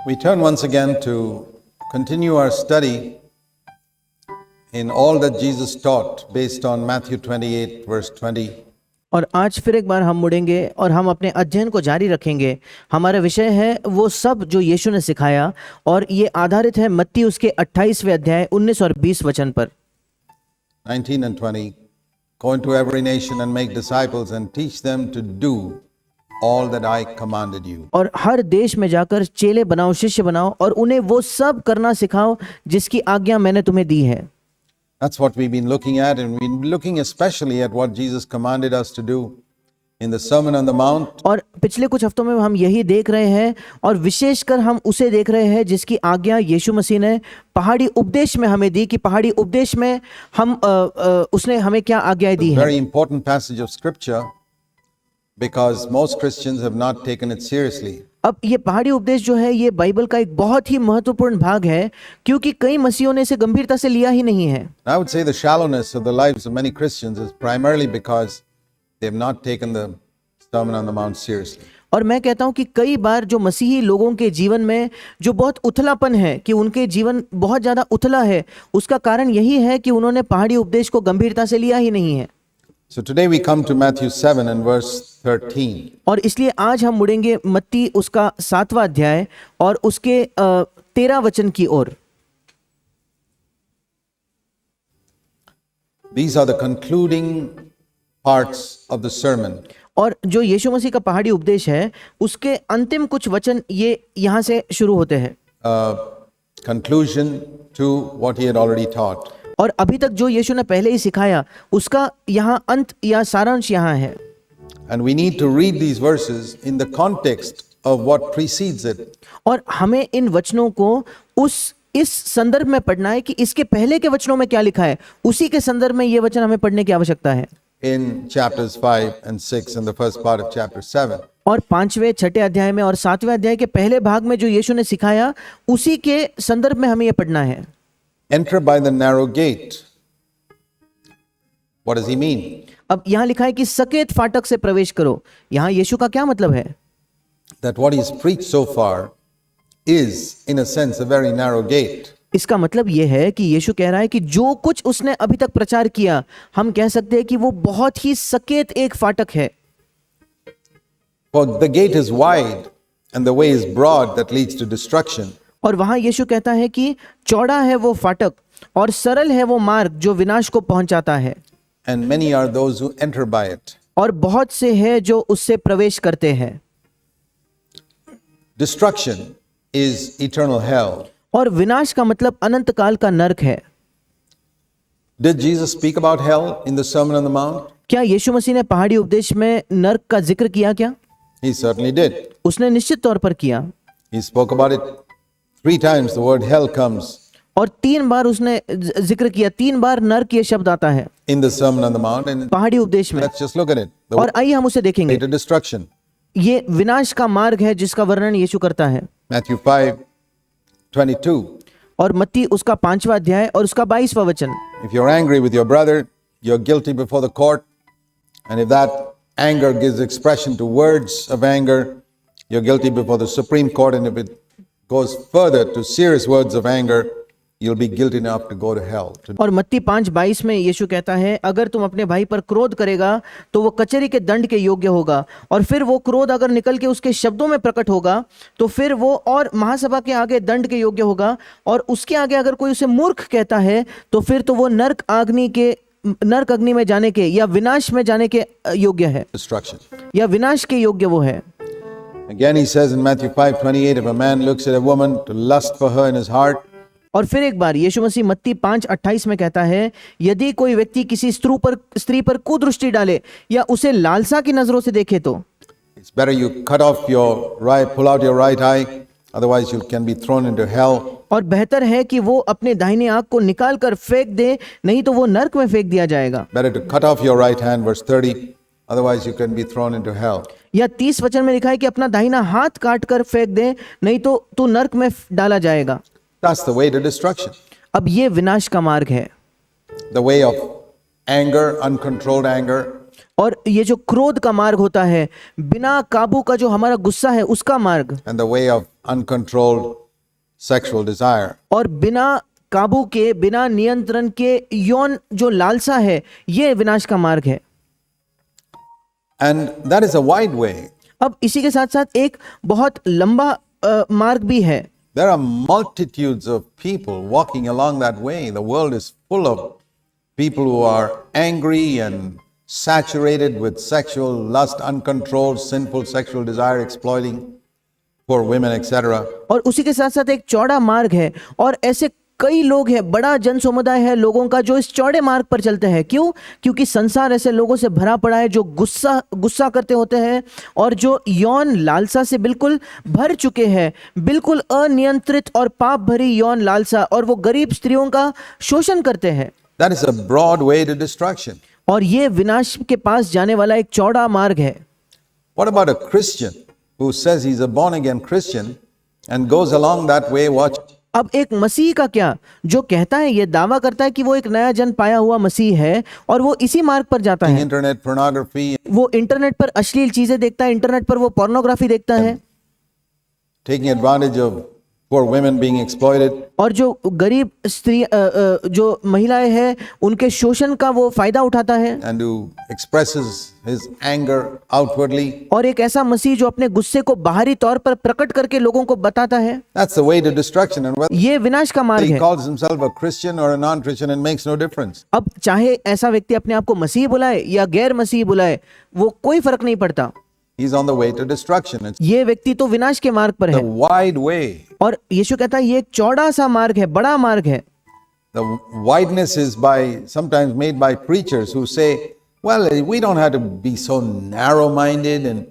We turn once again to continue our study in all that Jesus taught based on Matthew 28 verse 20. और आज फिर एक बार हम मुड़ेंगे और हम अपने अध्ययन को जारी रखेंगे। हमारा विषय है वो सब जो यीशु ने सिखाया और ये आधारित है मत्ती उसके 28वें अध्याय 19 और 20 वचन पर। 19 and 20. Go into every nation and make disciples and teach them to do all that I commanded you. और हर देश में जाकर चेले बनाओ, शिष्य बनाओ और उन्हें वो सब करना सिखाओ जिसकी आज्ञा मैंने तुम्हें दी है। That's what we've been looking at, and we've been looking especially at what Jesus commanded us to do in the Sermon on the Mount. और पिछले कुछ हफ्तों में हम यही देख रहे हैं और विशेषकर हम उसे देख रहे हैं जिसकी आज्ञा यीशु मसीह ने पहाड़ी उपदेश में हमें दी कि पहाड़ी उपदेश में हम उसने हमें क्या आज्ञाएं दी हैं। Very important passage of scripture because most Christians have not taken it seriously. अब ये पहाड़ी उपदेश जो है ये बाइबल का एक बहुत ही महत्वपूर्ण भाग है क्योंकि कई मसीहों ने इसे गंभीरता से लिया ही नहीं है। I would say the shallowness of the lives of many Christians is primarily because they have not taken the Sermon on the Mount seriously. और मैं कहता हूं कि कई बार जो मसीही लोगों के जीवन में जो बहुत उथलापन है कि उनके जीवन बहुत ज़्यादा उथला है, उसका कारण यही है कि उन्होंने पहाड़ी उपदेश को गंभीरता से लिया ही नहीं है। So today we come to Matthew 7 and verse 13. और इसलिए आज हम मुड़ेंगे मत्ती उसका 7वां अध्याय और उसके 13 वचन की ओर। These are the concluding parts of the sermon. और जो यीशु मसीह का पहाड़ी उपदेश है उसके अंतिम कुछ वचन ये यहाँ से शुरू होते हैं। Conclusion to what he had already taught. और अभी तक जो यीशु ने पहले ही सिखाया उसका यहाँ अंत या सारांश यहाँ है। And we need to read these verses in the context of what precedes it. और हमें इन वचनों को इस संदर्भ में पढ़ना है कि इसके पहले के वचनों में क्या लिखा है, उसी के संदर्भ में ये वचन हमें पढ़ने की आवश्यकता है। In chapters 5 and 6 and the first part of chapter 7. और 5वें 6ठे अध्याय में और 7वें अध्याय के पहले भाग में जो यीशु ने सिखाया उसी के संदर्भ में हमें ये पढ़ना है। Enter by the narrow gate. What does he mean? अब यहाँ लिखा है कि सकेत फाटक से प्रवेश करो। यहाँ यीशु का क्या मतलब है? That what he's preached so far is in a sense a very narrow gate. इसका मतलब ये है कि यीशु कह रहा है कि जो कुछ उसने अभी तक प्रचार किया हम कह सकते हैं कि वो बहुत ही सकेत एक फाटक है। For the gate is wide and the way is broad that leads to destruction. और वहां यीशु कहता है कि चौड़ा है वो फाटक और सरल है वो मार्ग जो विनाश को पहुंचाता है। And many are those who enter by it. और बहुत से हैं जो उससे प्रवेश करते हैं। Destruction is eternal hell. और विनाश का मतलब अनंत काल का नरक है। Did Jesus speak about hell in the Sermon on the Mount? क्या यीशु मसीह ने पहाड़ी उपदेश में नरक का जिक्र किया क्या? He certainly did. उसने निश्चित तौर पर किया। He spoke about it 3 times. The word hell comes और 3 बार उसने जिक्र किया, 3 बार नरक ये शब्द आता है in the Sermon on the Mount. And पहाड़ी उपदेश में। let's just look at it. The और आइए हम उसे देखेंगे। way to destruction. ये विनाश का मार्ग है जिसका वर्णन यीशु करता है। Matthew 5:22. और मत्ती उसका 5वां अध्याय और उसका 22वां वचन। If you're angry with your brother, you're guilty before the court. And if that anger gives expression to words of anger, you're guilty before the Supreme Court. And if it goes further to serious words of anger, you'll be guilty enough to go to hell. और मत्ती 5:22 में यीशु कहता है अगर तुम अपने भाई पर क्रोध करेगा तो वो कचहरी के दंड के योग्य होगा, और फिर वो क्रोध अगर निकल के उसके शब्दों में प्रकट होगा तो फिर वो और महासभा के आगे दंड के योग्य होगा, और उसके आगे अगर कोई उसे मूर्ख कहता है तो फिर तो वो नरक अग्नि में जाने के या विनाश में जाने के योग्य है, Destruction. या विनाश के योग्य वो है। Again, he says in Matthew 5:28, if a man looks at a woman to lust for her in his heart, और फिर एक बार यीशु मसीह मत्ती 5:28 में कहता है यदि कोई व्यक्ति किसी स्त्री पर कुदृष्टि डाले या उसे लालसा की नजरों से देखे तो it's better you pull out your right eye, otherwise you can be thrown into hell. और बेहतर है कि वो अपने दाहिने आंख को निकाल कर फेंक दे, नहीं तो वो नरक में फेंक दिया जाएगा। Better to cut off your right hand, verse 30, otherwise you can be thrown into hell. या 30 वचन में लिखा है कि अपना दाहिना हाथ काट कर फेंक दे, नहीं तो तू नरक में डाला जाएगा। That's the way to destruction. अब ये विनाश का मार्ग है। The way of anger, uncontrolled anger. और ये जो क्रोध का मार्ग होता है, बिना काबू का जो हमारा गुस्सा है उसका मार्ग, and the way of uncontrolled sexual desire. और बिना काबू के, बिना नियंत्रण के यौन जो लालसा है, ये विनाश का मार्ग है। And that is a wide way. अब इसी के साथ साथ एक बहुत लंबा मार्ग भी है। There are multitudes of people walking along that way. The world is full of people who are angry and saturated with sexual lust, uncontrolled, sinful sexual desire, exploiting poor women, etc. और उसी के साथ साथ एक चौड़ा मार्ग है, और ऐसे कई लोग हैं, बड़ा जन समुदाय है लोगों का जो इस चौड़े मार्ग पर चलते हैं। क्यों? क्योंकि संसार ऐसे लोगों से भरा पड़ा है जो गुस्सा करते होते हैं और जो यौन लालसा से बिल्कुल भर चुके हैं, बिल्कुल अनियंत्रित और पाप भरी यौन लालसा, और वो गरीब स्त्रियों का शोषण करते हैं। That is a broad way to destruction. और ये विनाश के पास जाने वाला एक चौड़ा मार्ग है। What about a Christian who says he's a born again Christian and goes along that way? Watch. अब एक मसीह का क्या, जो कहता है, ये दावा करता है कि वो एक नया जन पाया हुआ मसीह है और वो इसी मार्ग पर जाता है। Internet pornography, वो इंटरनेट पर अश्लील चीजें देखता है, इंटरनेट पर वो पोर्नोग्राफी देखता है, taking advantage of poor women being exploited. और जो गरीब स्त्री जो महिलाएं हैं उनके शोषण का वो फायदा उठाता है, And who expresses his anger outwardly. और एक ऐसा मसीह जो अपने गुस्से को बाहरी तौर पर प्रकट करके लोगों को बताता है। That's the way to destruction. And whether ये विनाश का मार्ग he है। calls himself a Christian or a non-Christian, it makes no difference. अब चाहे ऐसा व्यक्ति अपने आप को मसीह बुलाए या गैर मसीह बुलाए, वो कोई फर्क नहीं पड़ता, He's on the way to destruction. It's ये व्यक्ति तो विनाश के मार्ग पर the है। wide way. और यीशु कहता है ये एक चौड़ा सा मार्ग है, बड़ा मार्ग है। The wideness is sometimes made by preachers who say, well, we don't have to be so narrow-minded and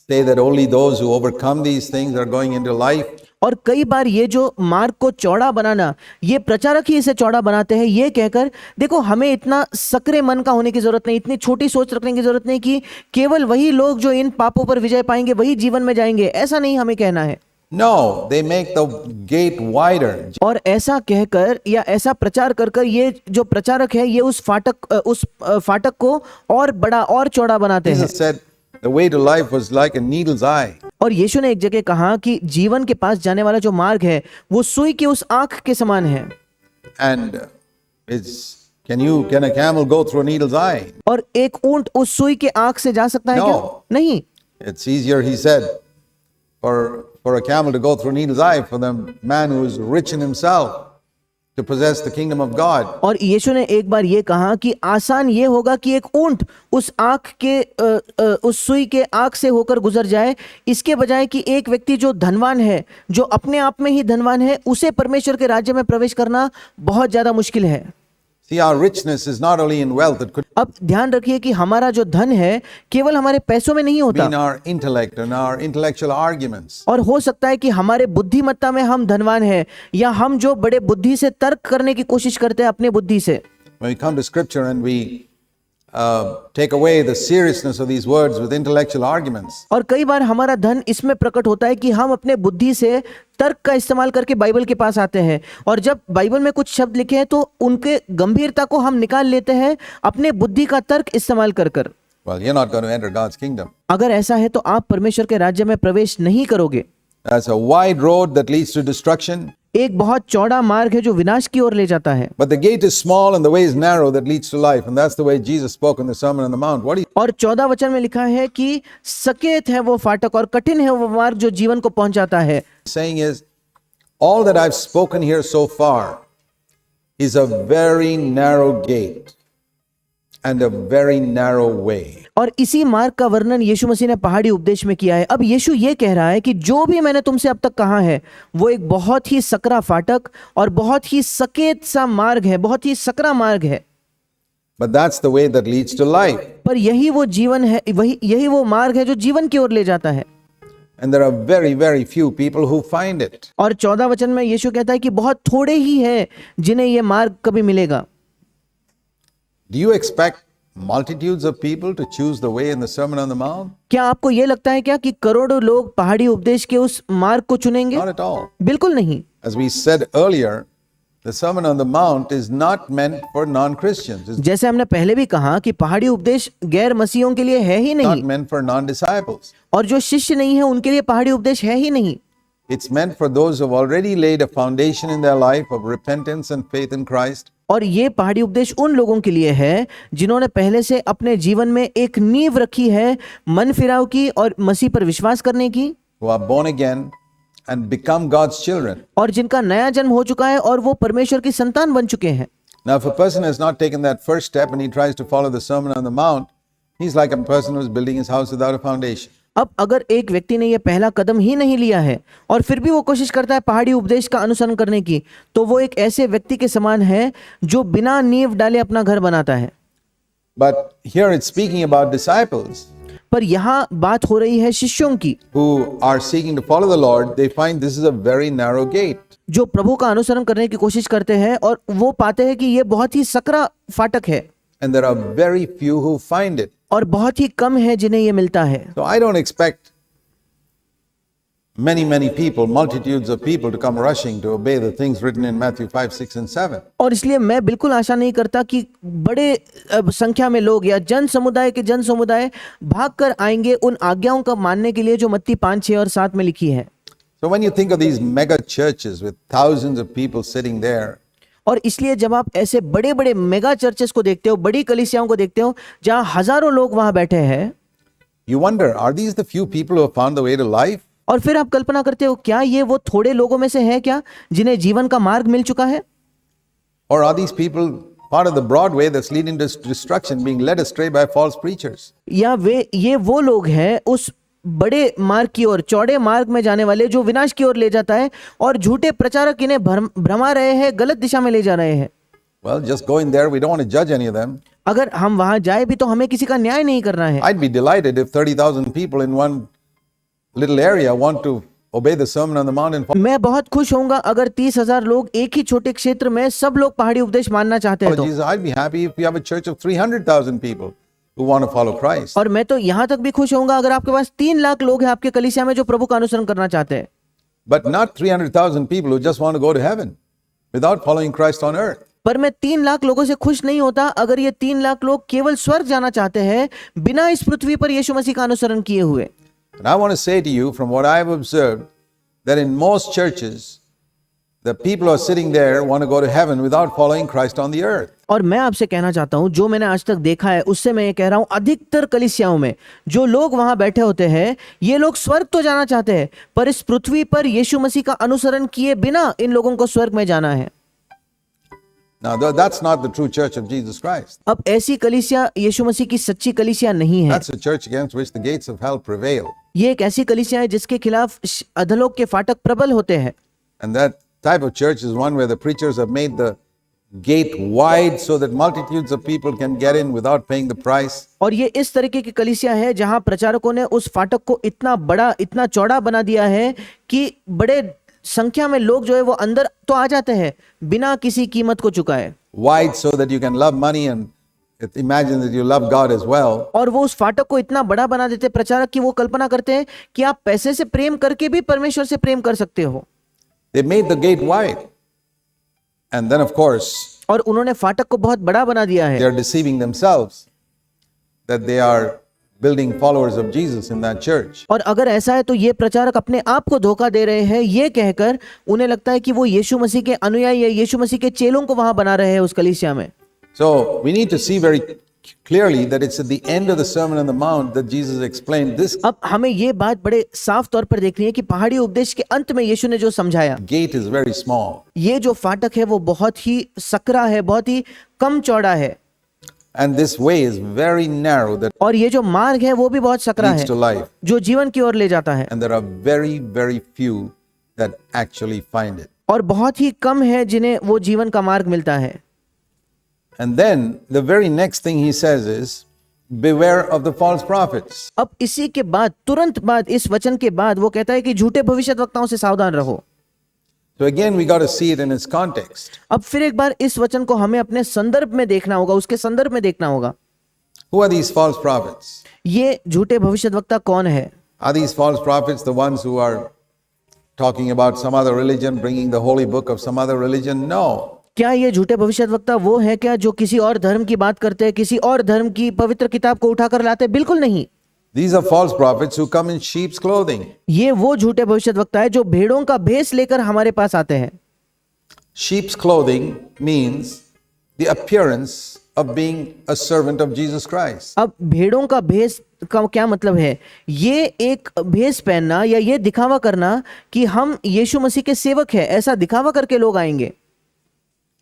say that only those who overcome these things are going into life. और कई बार ये जो मार्ग को चौड़ा बनाना, ये प्रचारक ही इसे चौड़ा बनाते हैं, ये कहकर देखो हमें इतना सकरे मन का होने की जरूरत नहीं, इतनी छोटी सोच रखने की जरूरत नहीं कि केवल वही लोग जो इन पापों पर विजय पाएंगे वही जीवन में जाएंगे, ऐसा नहीं हमें कहना है। No, they make the gate wider. और ऐसा कहकर या ऐसा प्रचार कर कर ये जो प्रचारक है ये उस फाटक को और बड़ा और चौड़ा बनाते हैं। Jesus said the way to life was like a needle's eye. और यीशु ने एक जगह कहा कि जीवन के पास जाने वाला जो मार्ग है वो सुई की उस आंख के समान है। And can a camel go through a needle's eye? और एक ऊंट उस सुई के आंख से जा सकता है क्या? No. नहीं। It's easier, he said, for a camel to go through a needle's eye for the man who is rich in himself to possess the kingdom of God. और यीशु ने एक बार ये कहा कि आसान ये होगा कि एक ऊंट उस आंख के उस सुई के आंख से होकर गुजर जाए, इसके बजाय कि एक व्यक्ति जो धनवान है, जो अपने आप में ही धनवान है, उसे परमेश्वर के राज्य में प्रवेश करना बहुत ज्यादा मुश्किल है। See, our richness is not only in wealth, it could अब ध्यान रखिए कि हमारा जो धन है केवल हमारे पैसों में नहीं be होता, in our intellect and our intellectual arguments. और हो सकता है कि हमारे बुद्धिमत्ता में हम धनवान हैं, या हम जो बड़े बुद्धि से तर्क करने की कोशिश करते हैं अपने बुद्धि से। When we come to scripture and we take away the seriousness of these words with intellectual arguments, और कई बार हमारा धन इसमें प्रकट होता है कि हम अपने बुद्धि से तर्क का इस्तेमाल करके बाइबल के पास आते हैं, और जब बाइबल में कुछ शब्द लिखे हैं तो उनके गंभीरता को हम निकाल लेते हैं अपने बुद्धि का तर्क इस्तेमाल कर कर। well, you're not going to enter God's kingdom. अगर ऐसा है तो आप परमेश्वर के राज्य में प्रवेश नहीं करोगे। That's a wide road that leads to destruction, एक बहुत चौड़ा मार्ग है जो विनाश की ओर ले जाता है, but the gate is small and the way is narrow that leads to life. And that's the way Jesus spoke in the Sermon on the Mount. What do you और 14 वचन में लिखा है कि सकेत है वो फाटक और कठिन है वो मार्ग जो जीवन को पहुंचाता है। saying is, all that I've spoken here so far is a very narrow gate and a very narrow way. और इसी मार्ग का वर्णन यीशु मसीह ने पहाड़ी उपदेश में किया है। अब यीशु ये कह रहा है कि जो भी मैंने तुमसे अब तक कहा है वो एक बहुत ही सकरा फाटक और बहुत ही सकेत सा मार्ग है, बहुत ही सकरा मार्ग है। But that's the way that leads to life. पर यही वो जीवन है, यही वो मार्ग है जो जीवन की ओर ले जाता है। And there are very, very few people who find it. और 14 वचन में यीशु कहता है कि बहुत थोड़े ही हैं जिन्हें ये मार्ग कभी मिलेगा। Do you expect multitudes of people to choose the way in the Sermon on the Mount? क्या आपको ये लगता है क्या कि करोड़ों लोग पहाड़ी उपदेश के उस मार्ग को चुनेंगे? Not at all. बिल्कुल नहीं। As we said earlier, The Sermon on the Mount is not meant for non-Christians. It's जैसे हमने पहले भी कहा कि पहाड़ी उपदेश गैर मसीहों के लिए है ही not नहीं, meant for non-disciples. और जो शिष्य नहीं है उनके लिए पहाड़ी उपदेश है ही नहीं। It's meant for those who have already laid a foundation in their life of repentance and faith in Christ, और ये पहाड़ी उपदेश उन लोगों के लिए है जिन्होंने पहले से अपने जीवन में एक नींव रखी है मन फिराव की और मसीह पर विश्वास करने की, who are born again and become God's children. और जिनका नया जन्म हो चुका है और वो परमेश्वर की संतान बन चुके हैं। Now, if a person has not taken that first step and he tries to follow the Sermon on the Mount, he's like a person who's building his house without a foundation. अब अगर एक व्यक्ति ने यह पहला कदम ही नहीं लिया है और फिर भी वो कोशिश करता है पहाड़ी उपदेश का अनुसरण करने की, तो वो एक ऐसे व्यक्ति के समान है जो बिना नींव डाले अपना घर बनाता है। But here it's speaking about disciples पर यहाँ बात हो रही है शिष्यों की, who are seeking to follow the Lord. They find this is a very narrow gate. जो प्रभु का अनुसरण करने की कोशिश करते हैं और वो पाते हैं कि ये बहुत ही सकरा फाटक है And there are very few who find it. और बहुत ही कम है जिन्हें ये मिलता है। So I don't expect many people, multitudes of people to come rushing to obey the things written in Matthew 5, 6 and 7. और इसलिए मैं बिल्कुल आशा नहीं करता कि बड़े संख्या में लोग या जन समुदाय भागकर आएंगे उन आज्ञाओं का मानने के लिए जो मत्ती 5, 6 और 7 में लिखी है। So when you think of these mega churches with thousands of people sitting there, और इसलिए जब आप ऐसे बड़े बड़े मेगा चर्चेस को देखते हो, बड़ी कलीसियाओं को देखते हो जहां हजारों लोग वहां बैठे हैं, you wonder, are these the few people who have found the way to life? और फिर आप कल्पना करते हो क्या ये वो थोड़े लोगों में से है क्या जिन्हें जीवन का मार्ग मिल चुका है, Or are these people part of the broad way that's leading to destruction, being led astray by false preachers? या ये वो लोग हैं उस बड़े मार्ग की ओर, चौड़े मार्ग में जाने वाले जो विनाश की ओर ले जाता है और झूठे प्रचारक इन्हें भ्रमा रहे हैं, गलत दिशा में ले जा रहे हैं। Well, just going there, we don't want to judge any of them. अगर हम वहां जाए भी तो हमें किसी का न्याय नहीं करना है। I'd be delighted if 30,000 people in one little area want to obey the Sermon on the Mount and follow मैं बहुत खुश होऊंगा अगर 30,000 लोग एक ही छोटे क्षेत्र में सब लोग पहाड़ी उपदेश मानना चाहते हैं तो। Jesus. I'd be happy if you have a church of 300,000 people who want to follow Christ. और मैं तो यहाँ तक भी खुश होऊंगा अगर आपके पास 3 लाख लोग हैं आपके कलीसिया में जो प्रभु का अनुसरण करना चाहते हैं। But not 300,000 people who just want to go to heaven without following Christ on earth. पर मैं 3 लाख लोगों से खुश नहीं होता अगर ये 3 लाख लोग केवल स्वर्ग जाना चाहते हैं बिना इस पृथ्वी पर यीशु मसीह का अनुसरण किए हुए। And I want to say to you, from what I have observed, that in most churches, the people who are sitting there want to go to heaven without following Christ on the earth. और मैं आपसे कहना चाहता हूं जो मैंने आज तक देखा है उससे मैं ये कह रहा हूं अधिकतर कलीसियाओं में जो लोग वहां बैठे होते हैं ये लोग स्वर्ग तो जाना चाहते हैं पर इस पृथ्वी पर यीशु मसीह का अनुसरण किए बिना इन लोगों को स्वर्ग में जाना है। Now, that's not the true church of Jesus Christ. अब ऐसी कलीसिया यीशु मसीह की सच्ची कलीसिया नहीं है। That's a church against which the gates of hell prevail. ये एक ऐसी कलीसिया है जिसके खिलाफ अधलोक के फाटक प्रबल होते हैं। And that type of church is one where the preachers have made the gate wide so that multitudes of people can get in without paying the price. और ये इस तरीके की कलीसिया है जहां प्रचारकों ने उस फाटक को इतना बड़ा इतना चौड़ा बना दिया है कि बड़े संख्या में लोग जो है वो अंदर तो आ जाते हैं बिना किसी कीमत को चुकाए। Wide so that you can love money and imagine that you love God as well. और वो उस फाटक को इतना बड़ा बना देते प्रचारक की वो कल्पना करते हैं कि आप पैसे से प्रेम करके भी परमेश्वर से प्रेम कर सकते हो। They made the gate wide. And then of course, और उन्होंने फाटक को बहुत बड़ा बना दिया they है are deceiving themselves that they are building followers of Jesus in that church. और अगर ऐसा है तो ये प्रचारक अपने आप को धोखा दे रहे हैं ये कहकर उन्हें लगता है कि वो यीशु मसीह के अनुयायी या यीशु मसीह के चेलों को वहां बना रहे हैं उस कलीसिया में। So we need to see very clearly that it's at the end of the Sermon on the Mount that Jesus explained this अब हमें ये बात बड़े साफ तौर पर देखनी है कि पहाड़ी उपदेश के अंत में यीशु ने जो समझाया gate is very small. ये जो फाटक है वो बहुत ही सकरा है, बहुत ही कम चौड़ा है And this way is very narrow that और ये जो मार्ग है वो भी बहुत सकरा leads है to life. जो जीवन की ओर ले जाता है And there are very, very few that actually find it. और बहुत ही कम है जिन्हें वो जीवन का मार्ग मिलता है। And then the very next thing he says is, beware of the false prophets. अब इसी के बाद तुरंत बाद इस वचन के बाद वो कहता है कि झूठे भविष्यद्वक्ताओं से सावधान रहो। So again, we got to see it in its context. अब फिर एक बार इस वचन को हमें अपने संदर्भ में देखना होगा, उसके संदर्भ में देखना होगा। Who are these false prophets? ये झूठे भविष्यद्वक्ता कौन है? Are these false prophets the ones who are talking about some other religion, bringing the holy book of some other religion? No. क्या ये झूठे भविष्यद्वक्ता वो है क्या जो किसी और धर्म की बात करते हैं, किसी और धर्म की पवित्र किताब को उठाकर लाते हैं? बिल्कुल नहीं। These are false prophets who come in sheep's clothing. ये वो झूठे भविष्यद्वक्ता है जो भेड़ों का भेष लेकर हमारे पास आते हैं। Sheep's clothing means the appearance of being a servant of Jesus Christ. अब भेड़ों का भेष का क्या मतलब है? ये एक भेष पहनना या ये दिखावा करना कि हम यीशु मसीह के सेवक हैं, ऐसा दिखावा करके लोग आएंगे।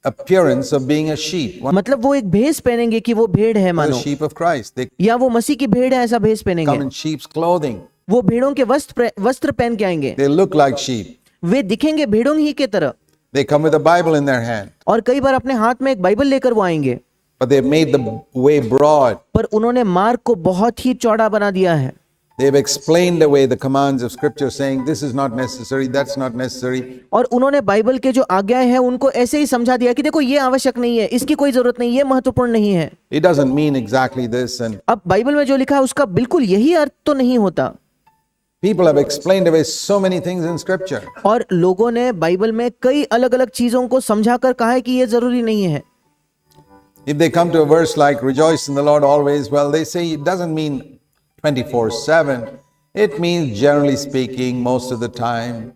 Appearance of being a sheep. One मतलब वो एक भेष पहनेंगे कि वो भेड़ है of the मानो, sheep of Christ. They या वो मसीह की भेड़ है ऐसा भेष come पहनेंगे। in sheep's clothing. वो भेड़ों के वस्त्र पहन के आएंगे। They look like sheep. वे दिखेंगे भेड़ों ही के तरह, They come with a Bible in their hand. और कई बार अपने हाथ में एक बाइबल लेकर वो आएंगे, But they've made the way broad. पर उन्होंने मार्ग को बहुत ही चौड़ा बना दिया है। They've explained away the commands of Scripture, saying this is not necessary, that's not necessary. और उन्होंने बाइबल के जो आज्ञाएं हैं उनको ऐसे ही समझा दिया कि देखो ये आवश्यक नहीं है, इसकी कोई जरूरत नहीं, ये महत्वपूर्ण नहीं है। It doesn't mean exactly this. And अब बाइबल में जो लिखा है उसका बिल्कुल यही अर्थ तो नहीं होता। people have explained away so many things in Scripture. और लोगों ने बाइबल में कई अलग अलग चीजों को समझाकर कहा है कि ये जरूरी नहीं है। If they come to a verse like rejoice in the Lord always, well, they say it doesn't mean 24/7. It means generally speaking most of the time.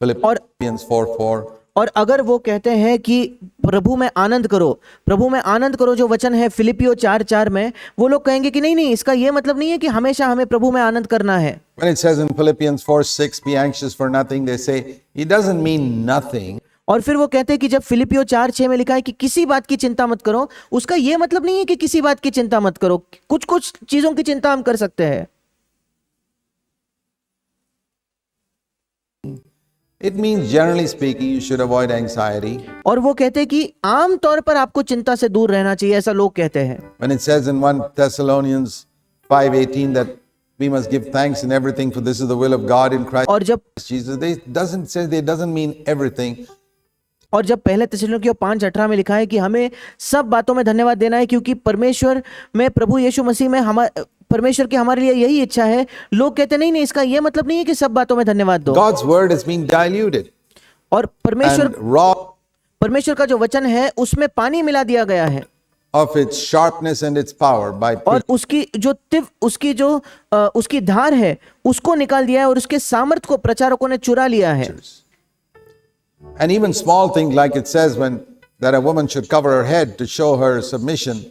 Philippians 4:4. और अगर वो कहते हैं कि प्रभु में आनंद करो, प्रभु में आनंद करो, जो वचन है फिलिपियो 4:4 में, वो लोग कहेंगे कि नहीं नहीं, इसका ये मतलब नहीं है कि हमेशा हमें प्रभु में आनंद करना है। When it says in Philippians 4:6, be anxious for nothing, they say it doesn't mean nothing. और फिर वो कहते हैं कि जब फिलिपियो 4:6 में लिखा है कि किसी बात की चिंता मत करो, उसका ये मतलब नहीं है कि किसी बात की चिंता मत करो, कुछ कुछ चीजों की चिंता हम कर सकते हैं। It means generally speaking, you should avoid anxiety. और वो कहते हैं कि आम तौर पर आपको चिंता से दूर रहना चाहिए, ऐसा लोग कहते हैं। When it says in 1 Thessalonians 5:18 that we must give thanks in everything, for this is the will of God in Christ और जब Jesus, it doesn't mean everything. पहले थिस्सलुनीकियों 5:18 में लिखा है कि हमें सब बातों में धन्यवाद देना है, क्योंकि परमेश्वर में, प्रभु यीशु मसीह में परमेश्वर की हमारे लिए यही इच्छा है। लोग कहते नहीं नहीं, इसका यह मतलब नहीं है कि सब बातों में धन्यवाद दो। God's word has been diluted. और And robbed परमेश्वर का जो वचन है उसमें पानी मिला दिया गया है, of its sharpness and its power by और उसकी धार है उसको निकाल दिया है, और उसके सामर्थ को प्रचारकों ने चुरा लिया है। preachers. And even small things like it says that a woman should cover her head to show her submission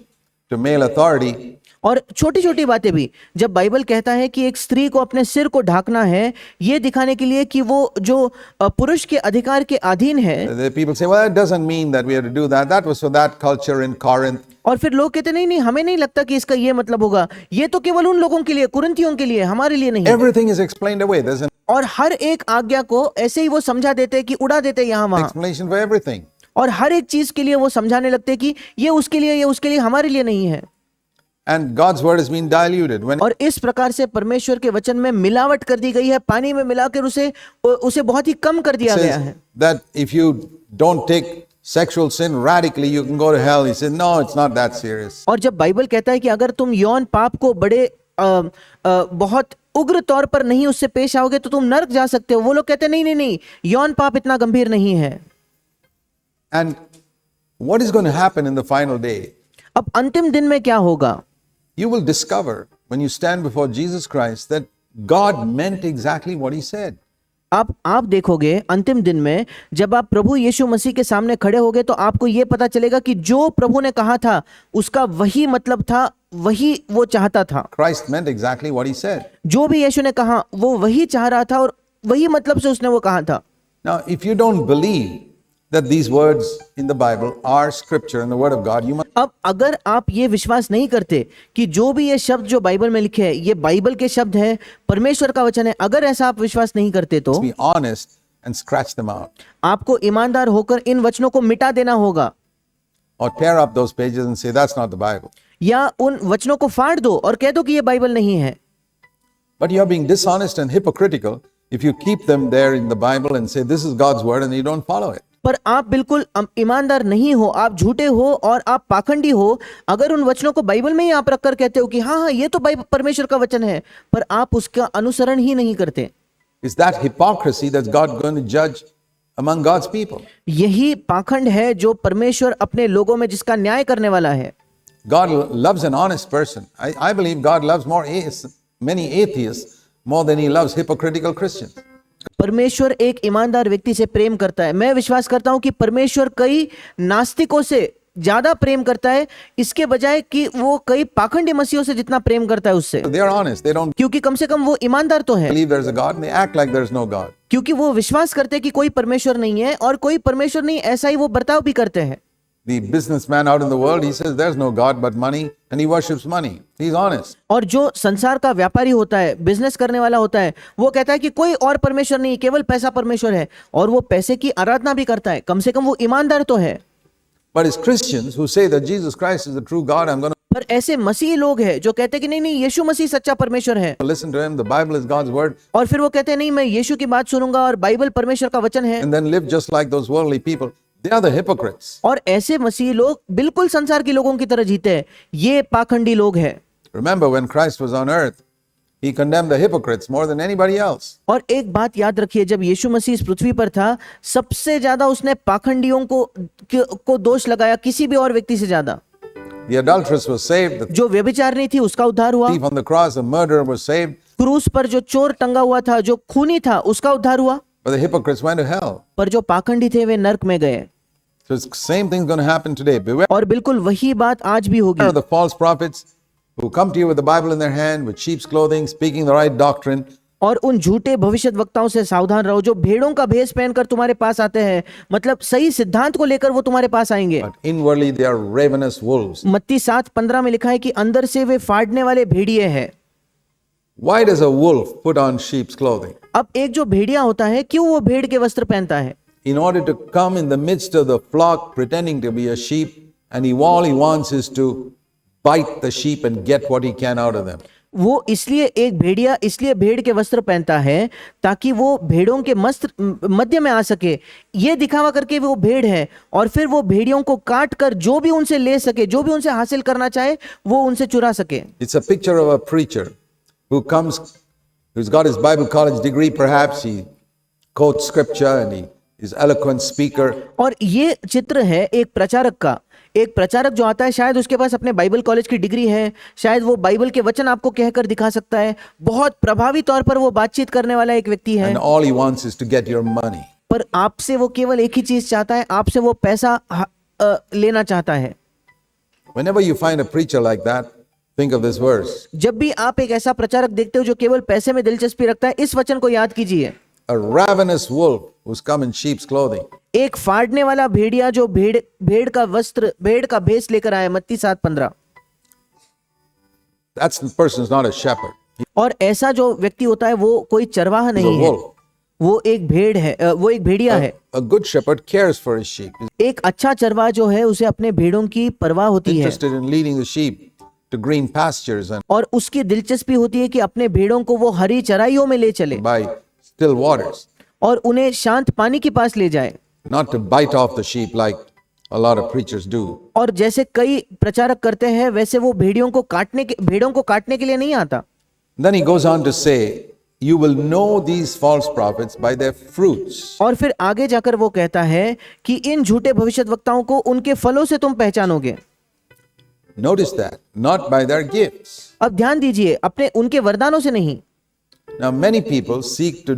to male authority. और छोटी छोटी बातें भी, जब बाइबल कहता है कि एक स्त्री को अपने सिर को ढाकना है, ये दिखाने के लिए कि वो जो पुरुष के अधिकार के अधीन है। The people say, well, it doesn't mean that we have to do that. That was for that culture in Corinth. और फिर लोग कहते नहीं नहीं, हमें नहीं लगता कि इसका ये मतलब होगा, ये तो केवल उन लोगों के लिए, कुरिन्थियों के लिए, हमारे लिए नहीं। Everything is explained away. There's an और हर एक आज्ञा को ऐसे ही वो समझा देते कि उड़ा देते यहाँ वहां, explanation for everything. और हर एक चीज के लिए वो समझाने लगते कि ये उसके लिए, ये उसके लिए, हमारे लिए नहीं है। And God's word has been diluted. When और इस प्रकार से परमेश्वर के वचन में मिलावट कर दी गई है, पानी में मिलाकर उसे बहुत ही कम कर दिया गया है। that if you don't take sexual sin radically, you can go to hell. He said, no, it's not that serious. और जब बाइबल कहता है कि अगर तुम यौन पाप को बड़े बहुत उग्र तौर पर नहीं उससे पेश आओगे तो तुम नरक जा सकते हो, वो लोग कहते हैं नहीं नहीं नहीं, यौन पाप इतना गंभीर नहीं है। And what is going to happen in the final day? अब अंतिम दिन में क्या होगा? You will discover when you stand before Jesus Christ that God meant exactly what he said. आप देखोगे अंतिम दिन में, जब आप प्रभु यीशु मसीह के सामने खड़े होगे तो आपको यह पता चलेगा कि जो प्रभु ने कहा था उसका वही मतलब था, वही वो चाहता था। Christ meant exactly what he said. जो भी यीशु ने कहा वो वही चाह रहा था, और वही मतलब से उसने वो कहा था। Now, if you don't believe that these words in the Bible are scripture and the word of God, you must अब अगर आप ये विश्वास नहीं करते कि जो भी ये शब्द जो बाइबल में लिखे हैं ये बाइबल के शब्द हैं, परमेश्वर का वचन है, अगर ऐसा आप विश्वास नहीं करते तो be honest and scratch them out. आपको ईमानदार होकर इन वचनों को मिटा देना होगा, Or tear up those pages and say, that's not the Bible. या उन वचनों को फाड़ दो और कह दो कि ये बाइबल नहीं है। But you are being dishonest and hypocritical if you keep them there in the Bible and say, this is God's word, and you don't follow it. पर आप बिल्कुल ईमानदार नहीं हो, आप झूठे हो और आप पाखंडी हो अगर उन वचनों को बाइबल में ही आप रखकर कहते हो कि हाँ हाँ ये तो परमेश्वर का वचन है, पर आप उसका अनुसरण ही नहीं करते। Is that hypocrisy that's God going to judge among God's people. यही पाखंड है जो परमेश्वर अपने लोगों में जिसका न्याय करने वाला है। God loves an honest person. I believe God loves many atheists more than he loves hypocritical Christians. परमेश्वर एक ईमानदार व्यक्ति से प्रेम करता है। मैं विश्वास करता हूं कि परमेश्वर कई नास्तिकों से ज्यादा प्रेम करता है इसके बजाय कि वो कई पाखंडी मसीहों से जितना प्रेम करता है उससे, They are honest. They don't क्योंकि कम से कम वो ईमानदार तो है, believe there's a God and they act like there's no God. क्योंकि वो विश्वास करते हैं कि कोई परमेश्वर नहीं है और कोई परमेश्वर नहीं, ऐसा ही वो बर्ताव भी करते हैं। The businessman out in the world, he says there's no God but money and he worships money. He's honest. और जो संसार का व्यापारी होता है, बिजनेस करने वाला होता है, वो कहता है कि कोई और परमेश्वर नहीं, केवल पैसा परमेश्वर है, और वो पैसे की आराधना भी करता है। कम से कम वो ईमानदार तो है। But it's Christians who say that Jesus Christ is the true God. I'm going पर ऐसे मसीही लोग हैं जो कहते हैं कि नहीं नहीं, यीशु मसीह सच्चा परमेश्वर है, to listen to him. The Bible is God's word. और फिर वो कहते हैं नहीं, मैं यीशु की बात सुनूंगा और बाइबल परमेश्वर का वचन है। And then live just like those worldly people. They are the hypocrites. और ऐसे मसीही लोग बिल्कुल संसार के लोगों की तरह जीते हैं। ये पाखंडी लोग हैं। Remember when Christ was on earth, he condemned the hypocrites more than anybody else. और एक बात याद रखिए, जब यीशु मसीह इस पृथ्वी पर था, सबसे ज्यादा उसने पाखंडियों को दोष लगाया, किसी भी और व्यक्ति से ज्यादा। The adulteress was saved. The जो व्यभिचारिणी थी उसका उद्धार हुआ, thief on the cross, the murderer was saved. क्रूस पर जो चोर टंगा हुआ था, जो खूनी था, उसका उद्धार हुआ। But the hypocrites went to hell. पर जो पाखंडी थे वे नरक में गए। So it's the same thing's going to happen today. Beware और बिल्कुल वही बात आज भी होगी। of the false prophets who come to you with the Bible in their hand, with sheep's clothing, speaking the right doctrine. और उन झूठे भविष्यद्वक्ताओं से सावधान रहो जो भेड़ों का भेष पहनकर तुम्हारे पास आते हैं, मतलब सही सिद्धांत को लेकर वो तुम्हारे पास आएंगे। But inwardly they are ravenous wolves. मत्ती 7:15 में लिखा है कि अंदर से वे फाड़ने वाले भेड़िए हैं। Why does a wolf put on sheep's clothing? अब एक जो भेड़िया होता है, क्यों वो भेड़ के वस्त्र पहनता है? In order to come in the midst of the flock pretending to be a sheep, and all he wants is to bite the sheep and get what he can out of them. वो इसलिए एक भेड़िया इसलिए भेड़ के वस्त्र पहनता है ताकि वो भेड़ों के मध्य में आ सके, ये दिखावा करके वो भेड़ है, और फिर वो भेड़ियों को काट कर जो भी उनसे ले सके, जो भी उनसे हासिल करना चाहे, वो उनसे चुरा सके। It's a picture of a preacher who comes, who's got his Bible college degree perhaps, he quotes scripture and he is eloquent speaker. और ये चित्र है एक प्रचारक का। एक प्रचारक जो आता है, शायद उसके पास अपने बाइबल कॉलेज की डिग्री है, शायद वो बाइबल के वचन आपको कहकर दिखा सकता है, बहुत प्रभावी तौर पर वो बातचीत करने वाला एक व्यक्ति है, And all he wants is to get your money. पर आपसे वो केवल एक ही चीज चाहता है, आपसे वो पैसा लेना चाहता है। Whenever you find a preacher like that, think of this verse. जब भी आप एक ऐसा प्रचारक देखते हो जो केवल पैसे में दिलचस्पी रखता है, इस वचन को याद कीजिए। A ravenous wolf who's come in sheep's clothing. एक फाड़ने वाला भेड़िया जो भेड़ का भेष लेकर आया, मत्ती 7:15। That person's not a shepherd. और ऐसा जो व्यक्ति होता है वो कोई चरवाहा He's a नहीं है, wolf. वो एक भेड़ है, वो एक भेड़िया है। A good shepherd cares for his sheep. He's एक अच्छा चरवाहा जो है उसे अपने भेड़ों की परवाह होती है, interested in leading the sheep to green pastures and और उसकी दिलचस्पी होती है कि अपने भेड़ों को वो हरी चराइयों में ले चले by still waters, और उन्हें शांत पानी के पास ले जाए। not to bite off the sheep like a lot of preachers do. और जैसे कई प्रचारक करते हैं, वैसे वो भेड़ों को काटने के लिए नहीं आता। Then he goes on to say, you will know these false prophets by their fruits. और फिर आगे जाकर वो कहता है कि इन झूठे भविष्यद्वक्ताओं को उनके फलों से तुम पहचानोगे। Notice that, not by their gifts. अब ध्यान दीजिए, अपने उनके वरदानों से नहीं। Now, many people seek to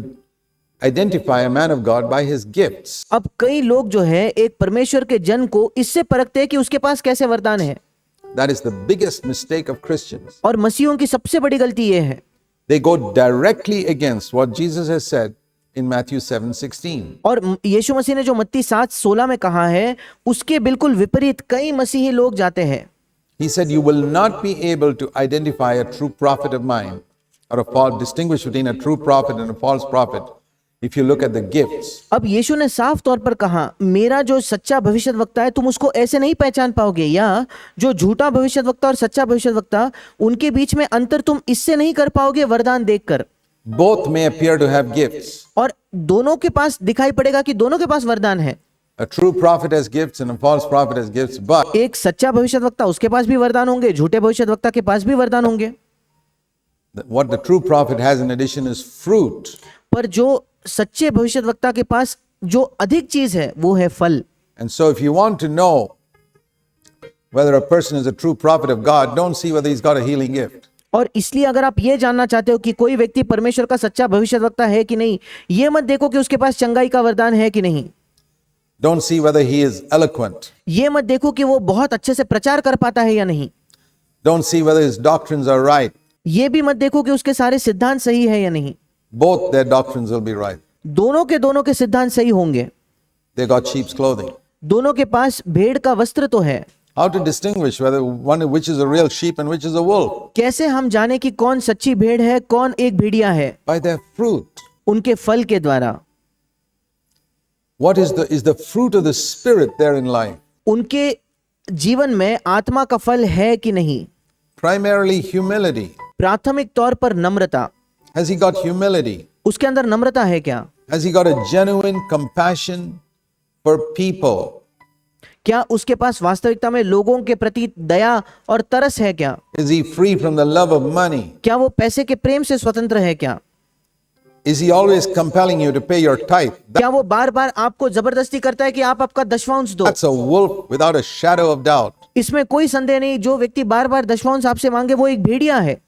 identify a man of God by his gifts. अब कई लोग जो है एक परमेश्वर के जन को इससे परखते हैं कि उसके पास कैसे वरदान है, That is the biggest mistake of Christians. और मसीहों की सबसे बड़ी गलती ये है, They go directly against what Jesus has said in Matthew 7:16. और यीशु मसीह ने जो मत्ती 7:16 में कहा है उसके बिल्कुल विपरीत कई मसीही लोग जाते हैं। He said, you will not be able to identify a true prophet of mine or distinguish between a true prophet and a false prophet if you look at the gifts. अब यीशु ने साफ तौर पर कहा, मेरा जो सच्चा भविष्यद्वक्ता है तुम उसको ऐसे नहीं पहचान पाओगे, या जो झूठा भविष्यद्वक्ता और सच्चा भविष्यद्वक्ता उनके बीच में अंतर तुम इससे नहीं कर पाओगे वरदान देखकर। Both may appear to have gifts. और दोनों के पास दिखाई पड़ेगा कि दोनों के पास वरदान है। A true prophet has gifts and a false prophet has gifts, but एक सच्चा भविष्यद्वक्ता उसके पास भी वरदान होंगे, झूठे भविष्यद्वक्ता के पास भी वरदान होंगे। what the true prophet has in addition is fruit. पर जो सच्चे भविष्यद्वक्ता के पास जो अधिक चीज है वो है फल। And so, if you want to know whether a person is a true prophet of God, don't see whether he's got a healing gift. और इसलिए अगर आप ये जानना चाहते हो कि कोई व्यक्ति परमेश्वर का सच्चा भविष्यवक्ता है कि नहीं, ये मत देखो कि उसके पास चंगाई का वरदान है कि नहीं। Don't see whether he is eloquent. ये मत देखो कि वो बहुत अच्छे से प्रचार कर पाता है या नहीं। Don't see whether his doctrines are right. ये भी मत देखो कि उसके सारे सिद्धांत सही है या नहीं। Both their doctrines will be right. दोनों के सिद्धांत सही होंगे। They got sheep's clothing. दोनों के पास भेड़ का वस्त्र तो है। How to distinguish which is a real sheep and which is a wolf? कैसे हम जाने कि कौन सच्ची भेड़ है, कौन एक भेड़िया है? By their fruit. उनके फल के द्वारा। What is the fruit of the Spirit there in life? उनके जीवन में आत्मा का फल है कि नहीं? Primarily humility. प्राथमिक तौर पर नम्रता। Has he got humility? उसके अंदर नम्रता है क्या? Has he got a genuine compassion for people? क्या उसके पास वास्तविकता में लोगों के प्रति दया और तरस है क्या? Is he free from the love of money? क्या वो पैसे के प्रेम से स्वतंत्र है क्या? Is he always compelling you to pay your tithe? क्या वो बार बार आपको जबरदस्ती करता है कि आप आपका दशमांश दो? That's a wolf without a shadow of doubt. इसमें कोई संदेह नहीं, जो व्यक्ति बार बार दशमांश आपसे मांगे वो एक भेड़िया है।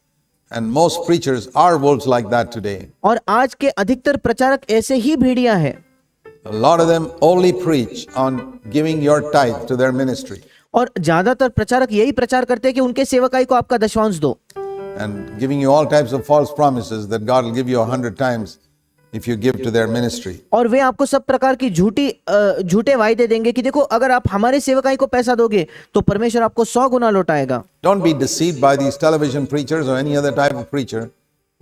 And most preachers are wolves like that today. और आज के अधिकतर प्रचारक ऐसे ही भेड़िया है। A lot of them only preach on giving your tithe to their ministry और ज्यादातर प्रचारक यही प्रचार करते हैं कि उनके सेवकाई को आपका दशमांश दो, and giving you all types of false promises that God will give you 100 times if you give to their ministry. और वे आपको सब प्रकार की झूठे वायदे देंगे कि देखो अगर आप हमारे सेवकाई को पैसा दोगे तो परमेश्वर आपको 100 गुना लौटाएगा। Don't be deceived by these television preachers or any other type of preacher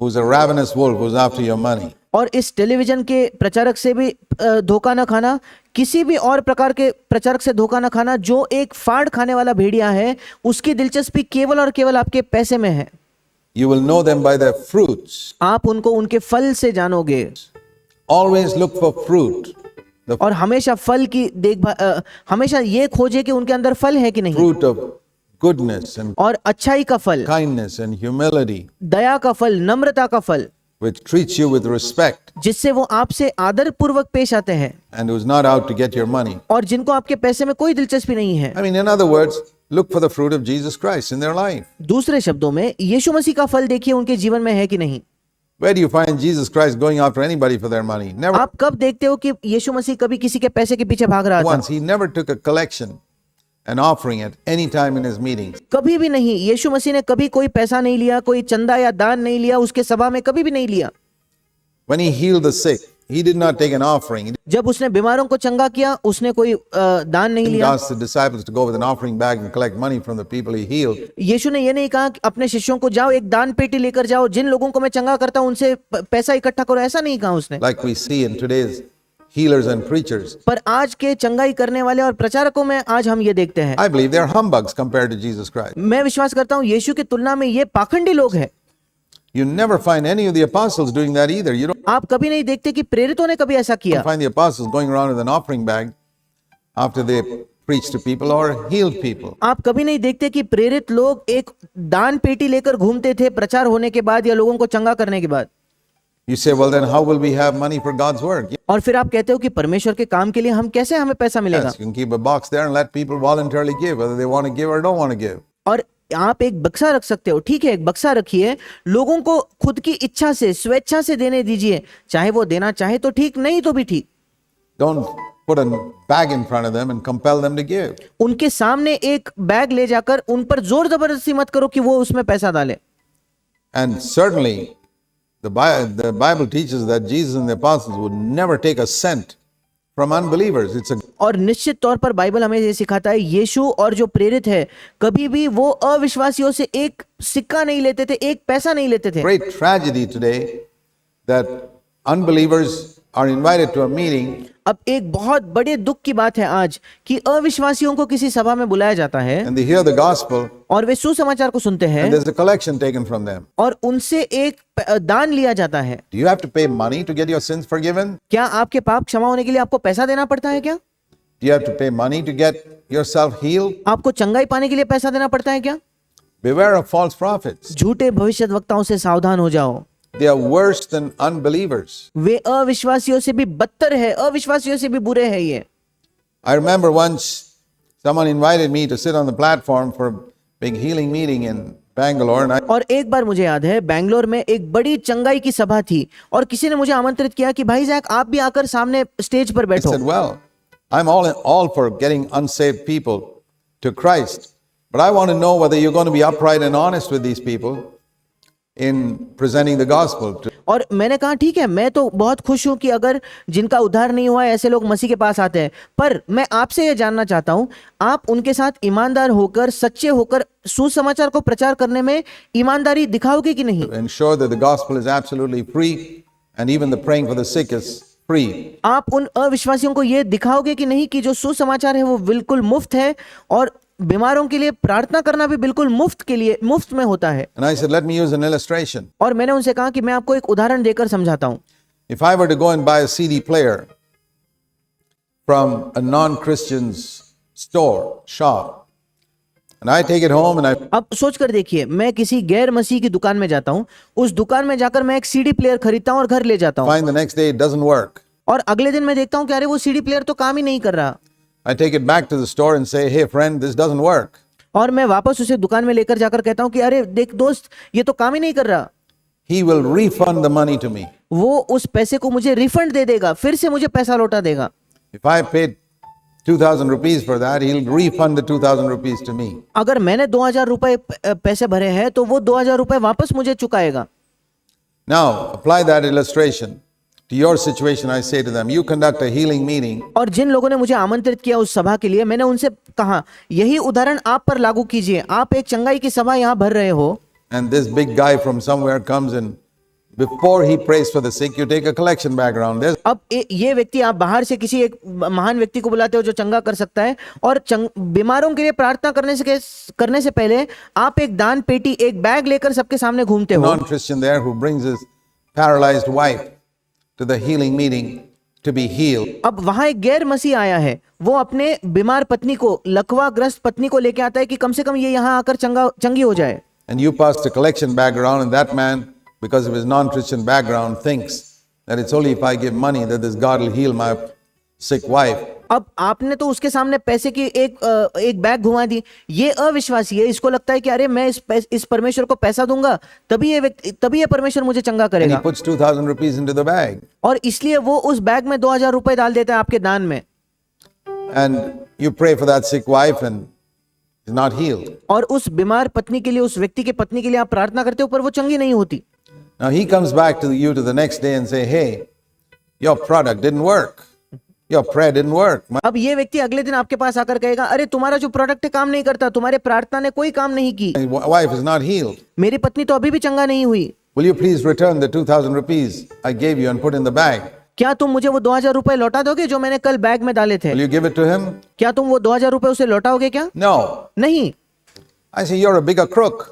who's a ravenous wolf who's after your money. और इस टेलीविजन के प्रचारक से भी धोखा न खाना, किसी भी और प्रकार के प्रचारक से धोखा न खाना जो एक फाड़ खाने वाला भेड़िया है, उसकी दिलचस्पी केवल और केवल आपके पैसे में है। You will know them by their fruits. आप उनको उनके फल से जानोगे। Always look for fruit. The और हमेशा फल की देखभाल, हमेशा ये खोजे कि उनके अंदर फल है कि नहीं। fruit of goodness and और अच्छाई का फल, kindness and humility, दया का फल, नम्रता का फल, which treats you with respect जिससे वो आपसे आदर पूर्वक पेश आते हैं and who's not out to get your money. और जिनको आपके पैसे में कोई दिलचस्पी नहीं है। I mean, in other words, look for the fruit of Jesus Christ in their life. दूसरे शब्दों में यीशु मसीह का फल देखिए उनके जीवन में है कि नहीं। Where do you find Jesus Christ going after anybody for their money? Never. आप कब देखते हो कि यीशु मसीह कभी किसी के पैसे के पीछे भाग रहा था? Once. He never took a collection and offering at any time in his meetings. कभी भी नहीं। यीशु मसीह ने कभी कोई पैसा नहीं लिया, कोई चंदा या दान नहीं लिया, उसके सभा में कभी भी नहीं लिया। When he healed the sick, he did not take an offering. He जब उसने बीमारों को चंगा किया, उसने कोई दान नहीं didn't लिया। ask the disciples to go with an offering bag and collect money from the people he healed. यीशु ने ये नहीं कहा कि अपने शिष्यों को जाओ एक दान पेटी लेकर जाओ, जिन लोगों को मैं चंगा करता हूं उनसे पैसा इकट्ठा करो, ऐसा नहीं कहा उसने। Like we see in today's healers and preachers. पर आज के चंगाई करने वाले और प्रचारकों में आज हम ये देखते हैं। I believe they're humbugs compared to Jesus Christ. मैं विश्वास करता हूँ यीशु की तुलना में ये पाखंडी लोग हैं। You never find any of the apostles doing that either. You don't आप कभी नहीं देखते कि प्रेरितों ने कभी ऐसा किया। find the apostles going around with an offering bag after they preach to people or healed people. आप कभी नहीं देखते कि प्रेरित लोग एक दान पेटी लेकर घूमते थे प्रचार होने के बाद या लोगों को चंगा करने के बाद। You say, well, then how will we have money for God's work? और फिर आप कहते हो कि परमेश्वर के काम के लिए हम कैसे हमें पैसा मिलेगा? Yes, you can keep a box there and let people voluntarily give, whether they want to give or don't want to give. और आप एक बक्सा रख सकते हो, ठीक है, एक बक्सा रखिए, लोगों को खुद की इच्छा से स्वेच्छा से देने दीजिए, चाहे वो देना चाहे तो ठीक, नहीं तो भी ठीक। Don't put a bag in front of them and compel them to give. उनके सामने एक बैग ले जाकर उन पर जोर जबरदस्ती मत करो कि वो उसमें पैसा डाले। And certainly, the Bible teaches that Jesus and the apostles would never take a cent from unbelievers. It's a और निश्चित तौर पर बाइबल हमें ये सिखाता है, यीशु और जो प्रेरित है कभी भी वो अविश्वासियों से एक सिक्का नहीं लेते थे, एक पैसा नहीं लेते थे। great tragedy today that unbelievers are invited to a meeting अब एक बहुत बड़े दुख की बात है आज कि अविश्वासियों को किसी सभा में बुलाया जाता है and they hear the gospel और वे सुसमाचार को सुनते हैं and there's a collection taken from them. और उनसे एक दान लिया जाता है। Do you have to pay money to get your sins forgiven? क्या आपके पाप क्षमा होने के लिए आपको पैसा देना पड़ता है क्या? Do you have to pay money to get yourself healed? आपको चंगाई पाने के लिए पैसा देना पड़ता है क्या? Beware of false prophets. झूठे भविष्यद्वक्ताओं से सावधान हो जाओ। They are worse than unbelievers. वे अविश्वासियों से भी बदतर है, अविश्वासियों से भी बुरे हैं ये। I remember once someone invited me to sit on the platform for a big healing meeting in Bangalore, and और एक बार मुझे याद है बैंगलोर में एक बड़ी चंगाई की सभा थी और किसी ने मुझे आमंत्रित किया कि भाई जैक आप भी आकर सामने स्टेज पर I बैठो। said, well, I'm all for getting unsaved people to Christ, but I want to know whether you're going to be upright and honest with these people in presenting the gospel to. और मैंने कहा ठीक है, मैं तो बहुत खुश हूं कि अगर जिनका उद्धार नहीं हुआ है ऐसे लोग मसीह के पास आते हैं, पर मैं आपसे यह जानना चाहता हूं आप उनके साथ ईमानदार होकर, सच्चे होकर सुसमाचार को प्रचार करने में ईमानदारी दिखाओगे कि नहीं। Ensure that the gospel is absolutely free, and even the praying for the sick is free. आप उन अविश्वासियों को यह दिखाओगे कि नहीं कि जो सुसमाचार है वो बिल्कुल मुफ्त है और बीमारों के लिए प्रार्थना करना भी बिल्कुल मुफ्त में होता है। And I said, let me use an illustration. और मैंने उनसे कहा कि मैं आपको एक उदाहरण देकर समझाता हूं। If I were to go and buy a CD player from a non-Christian's shop, and I take it home and I अब सोच कर देखिए, मैं किसी गैर मसीह की दुकान में जाता हूं, उस दुकान में जाकर मैं एक सीडी प्लेयर खरीदता हूं और घर ले जाता हूं, find the next day it doesn't work. और अगले दिन मैं देखता हूं कि अरे वो सीडी प्लेयर तो काम ही नहीं कर रहा, I take it back to the store and say, hey friend, this doesn't work. और मैं वापस उसे दुकान में लेकर जाकर कहता हूं कि अरे देख दोस्त, ये तो काम ही नहीं कर रहा। He will refund the money to me. वो उस पैसे को मुझे रिफंड दे देगा, फिर से मुझे पैसा लौटा देगा। If I paid 2,000 rupees for that, he'll refund the 2,000 rupees to me. अगर मैंने 2000 रुपए पैसे भरे हैं तो वो 2000 रुपए वापस मुझे चुकाएगा। Now, apply that illustration to your situation. I say to them, you conduct a healing meeting, और जिन लोगों ने मुझे आमंत्रित किया उस सभा के लिए, मैंने उनसे कहा यही उदाहरण आप पर लागू कीजिए। आप एक चंगाई की सभा यहाँ भर रहे हो, and this big guy from somewhere comes in. Before he prays for the sick, you take a collection bag around. There's अब ये व्यक्ति, आप बाहर से किसी एक महान व्यक्ति को बुलाते हो जो चंगा कर सकता है, और बीमारों के लिए प्रार्थना करने से पहले आप एक दान पेटी, एक बैग लेकर सबके सामने घूमते हो। non-Christian there who brings his paralyzed wife to the healing meeting to be healed. अब वहां एक गैर मसीह आया है, वो अपने बीमार पत्नी को, लकवाग्रस्त पत्नी को लेके आता है कि कम से कम ये यहाँ आकर चंगी हो जाए। And you pass the collection bag around, and that man, because of his non-Christian background, thinks that it's only if I give money that this God will heal my sick wife. अब आपने तो उसके सामने पैसे की एक bag घुमा दी। ये अविश्वासी है, इसको लगता है कि अरे मैं इस परमेश्वर को पैसा दूंगा तभी ये परमेश्वर मुझे चंगा And he करेगा, puts 2,000 rupees into the bag. और इसलिए वो उस बैग में 2000 रुपए डाल देता है आपके दान में, And you pray for that sick wife and is not healed. और उस बीमार पत्नी के लिए, उस व्यक्ति की पत्नी के लिए आप प्रार्थना करते हो पर वो चंगी नहीं होती। Now he comes back to you to the next day and say, hey, your product didn't work. Your prayer didn't work. अब ये व्यक्ति अगले दिन आपके पास आकर कहेगा अरे तुम्हारा जो प्रोडक्ट है काम नहीं करता, तुम्हारे प्रार्थना ने कोई काम नहीं की, My wife is not healed. मेरी पत्नी तो अभी भी चंगा नहीं हुई। Will you please return the 2,000 rupees I gave you and put in the bag? क्या तुम मुझे वो 2000 रुपए लौटा दोगे जो मैंने कल बैग में डाले थे? Will you give it to him? क्या तुम वो 2000 रुपए उसे लौटाओगे क्या? No. नहीं। I say, you're a bigger crook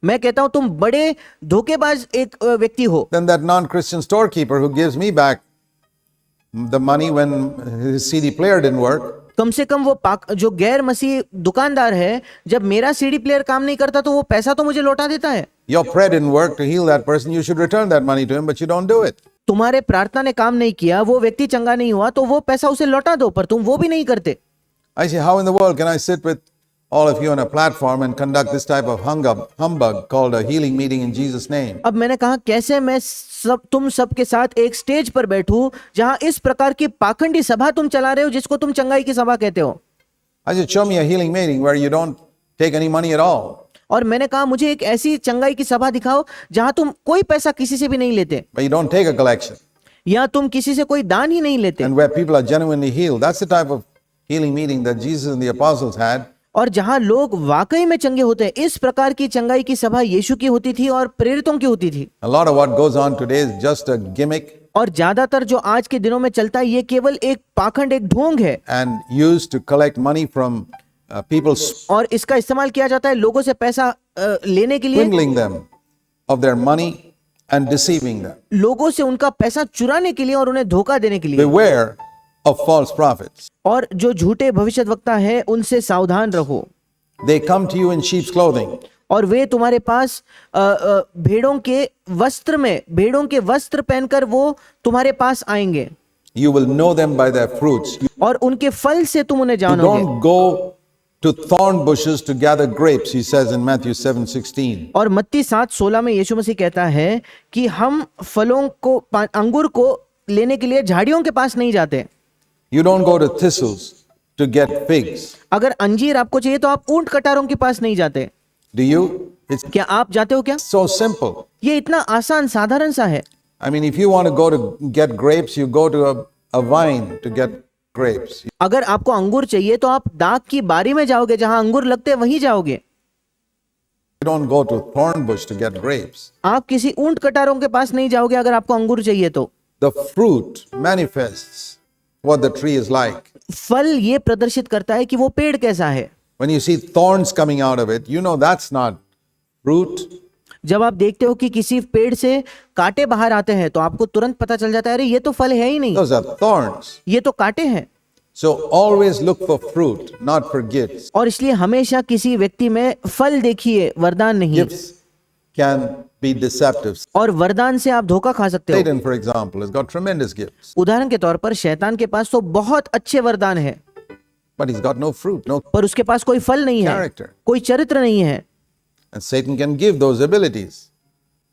मैं कहता हूं तुम बड़े धोखेबाज एक व्यक्ति हो than that non-Christian storekeeper who gives me back the money when his CD player didn't work. कम से कम वो जो गैर मसीह दुकानदार है, जब मेरा सीडी प्लेयर काम नहीं करता तो वो पैसा तो मुझे लौटा देता है। Your prayer didn't work to heal that person. You should return that money to him, but you don't do it. तुम्हारे प्रार्थना ने काम नहीं किया, वो व्यक्ति चंगा नहीं हुआ, तो वो पैसा उसे लौटा दो, पर तुम वो भी नहीं करते। I say, how in the world can I sit with all of you on a platform and conduct this type of humbug called a healing meeting in Jesus' name? अब मैंने कहा कैसे मैं तुम सब के साथ एक स्टेज पर बैठूं जहां इस प्रकार की पाखंडी सभा तुम चला रहे हो जिसको तुम चंगाई की सभा कहते हो। I said, show me a healing meeting where you don't take any money at all. और मैंने कहा मुझे एक ऐसी चंगाई की सभा दिखाओ जहां तुम कोई पैसा किसी से भी नहीं लेते, But you don't take a collection. या तुम किसी से कोई दान ही नहीं लेते, And where people are genuinely healed. That's the type of healing meeting that Jesus and the apostles had. और जहां लोग वाकई में चंगे होते हैं। इस प्रकार की चंगाई की सभा यीशु की होती थी और प्रेरितों की होती थी। A lot of what goes on today is just a gimmick और ज्यादातर जो आज के दिनों में चलता है ये केवल एक पाखंड, एक ढोंग है, and used to collect money from people, और इसका इस्तेमाल किया जाता है लोगों से पैसा लेने के लिए, swindling them of their money and deceiving them. लोगों से उनका पैसा चुराने के लिए और उन्हें धोखा देने के लिए। Beware of false prophets. और जो झूठे भविष्यद्वक्ता है उनसे सावधान रहो। They come to you in sheep's clothing. और वे तुम्हारे पास भेड़ों के वस्त्र पहनकर वो तुम्हारे पास आएंगे, You will know them by their fruits. और उनके फल से तुम उन्हें You जानोगे। don't go to thorn bushes to gather grapes, he says in Matthew 7:16. और मत्ती 7:16 में यीशु मसीह कहता है कि हम फलों को अंगूर को लेने के लिए झाड़ियों के पास नहीं जाते। You don't go to thistles to get figs. अगर अंजीर आपको चाहिए तो आप ऊंट कटारों के पास नहीं जाते। Do you? It's क्या आप जाते हो क्या? so simple. ये इतना आसान साधारण सा है। I mean, if you want to go to get grapes, you go to a vine to get grapes. अगर आपको अंगूर चाहिए तो आप दाख की बारी में जाओगे, जहां अंगूर लगते हैं वहीं जाओगे। You don't go to thorn bush to get grapes. आप किसी ऊंट कटारों के पास नहीं जाओगे अगर आपको अंगूर चाहिए तो। The fruit manifests what the tree is like. फल ये प्रदर्शित करता है कि वो पेड़ कैसा है। When you see thorns coming out of it, you know that's not fruit. जब आप देखते हो कि किसी पेड़ से कांटे बाहर आते हैं तो आपको तुरंत पता चल जाता है, अरे ये तो फल है ही नहीं, Those are thorns. ये तो कांटे हैं। So always look for fruit, not for gifts. और इसलिए हमेशा किसी व्यक्ति में फल देखिए, वरदान नहीं। Gifts can be deceptive. और वरदान से आप धोखा खा सकते हो। Satan, for example, has got tremendous gifts, उदाहरण के तौर पर शैतान के पास तो बहुत अच्छे वरदान है, but he's got no fruit, no. पर उसके पास कोई फल नहीं है, Character. कोई चरित्र नहीं है। And Satan can give those abilities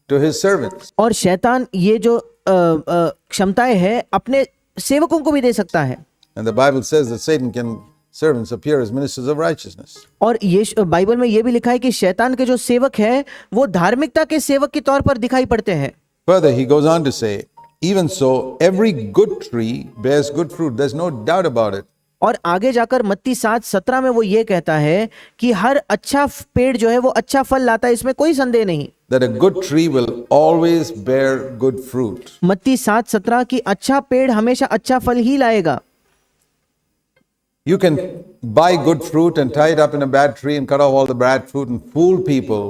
to his servants. और शैतान ये जो क्षमताएं है अपने सेवकों को भी दे सकता है। And the Bible says that Satan can servants appear as ministers of righteousness. और ये बाइबल में ये भी लिखा है कि शैतान के जो सेवक है वो धार्मिकता के सेवक के तौर पर दिखाई पड़ते हैं। Further, he goes on to say, even so, every good tree bears good fruit. There's no doubt about it. और आगे जाकर मत्ती 7:17 में वो ये कहता है कि हर अच्छा पेड़ जो है वो अच्छा फल लाता है, इसमें कोई संदेह नहीं। That a good tree will always bear good fruit. मत्ती 7:17 कि अच्छा पेड़ हमेशा अच्छा फल ही लाएगा। You can buy good fruit and tie it up in a bad tree and cut off all the bad fruit and fool people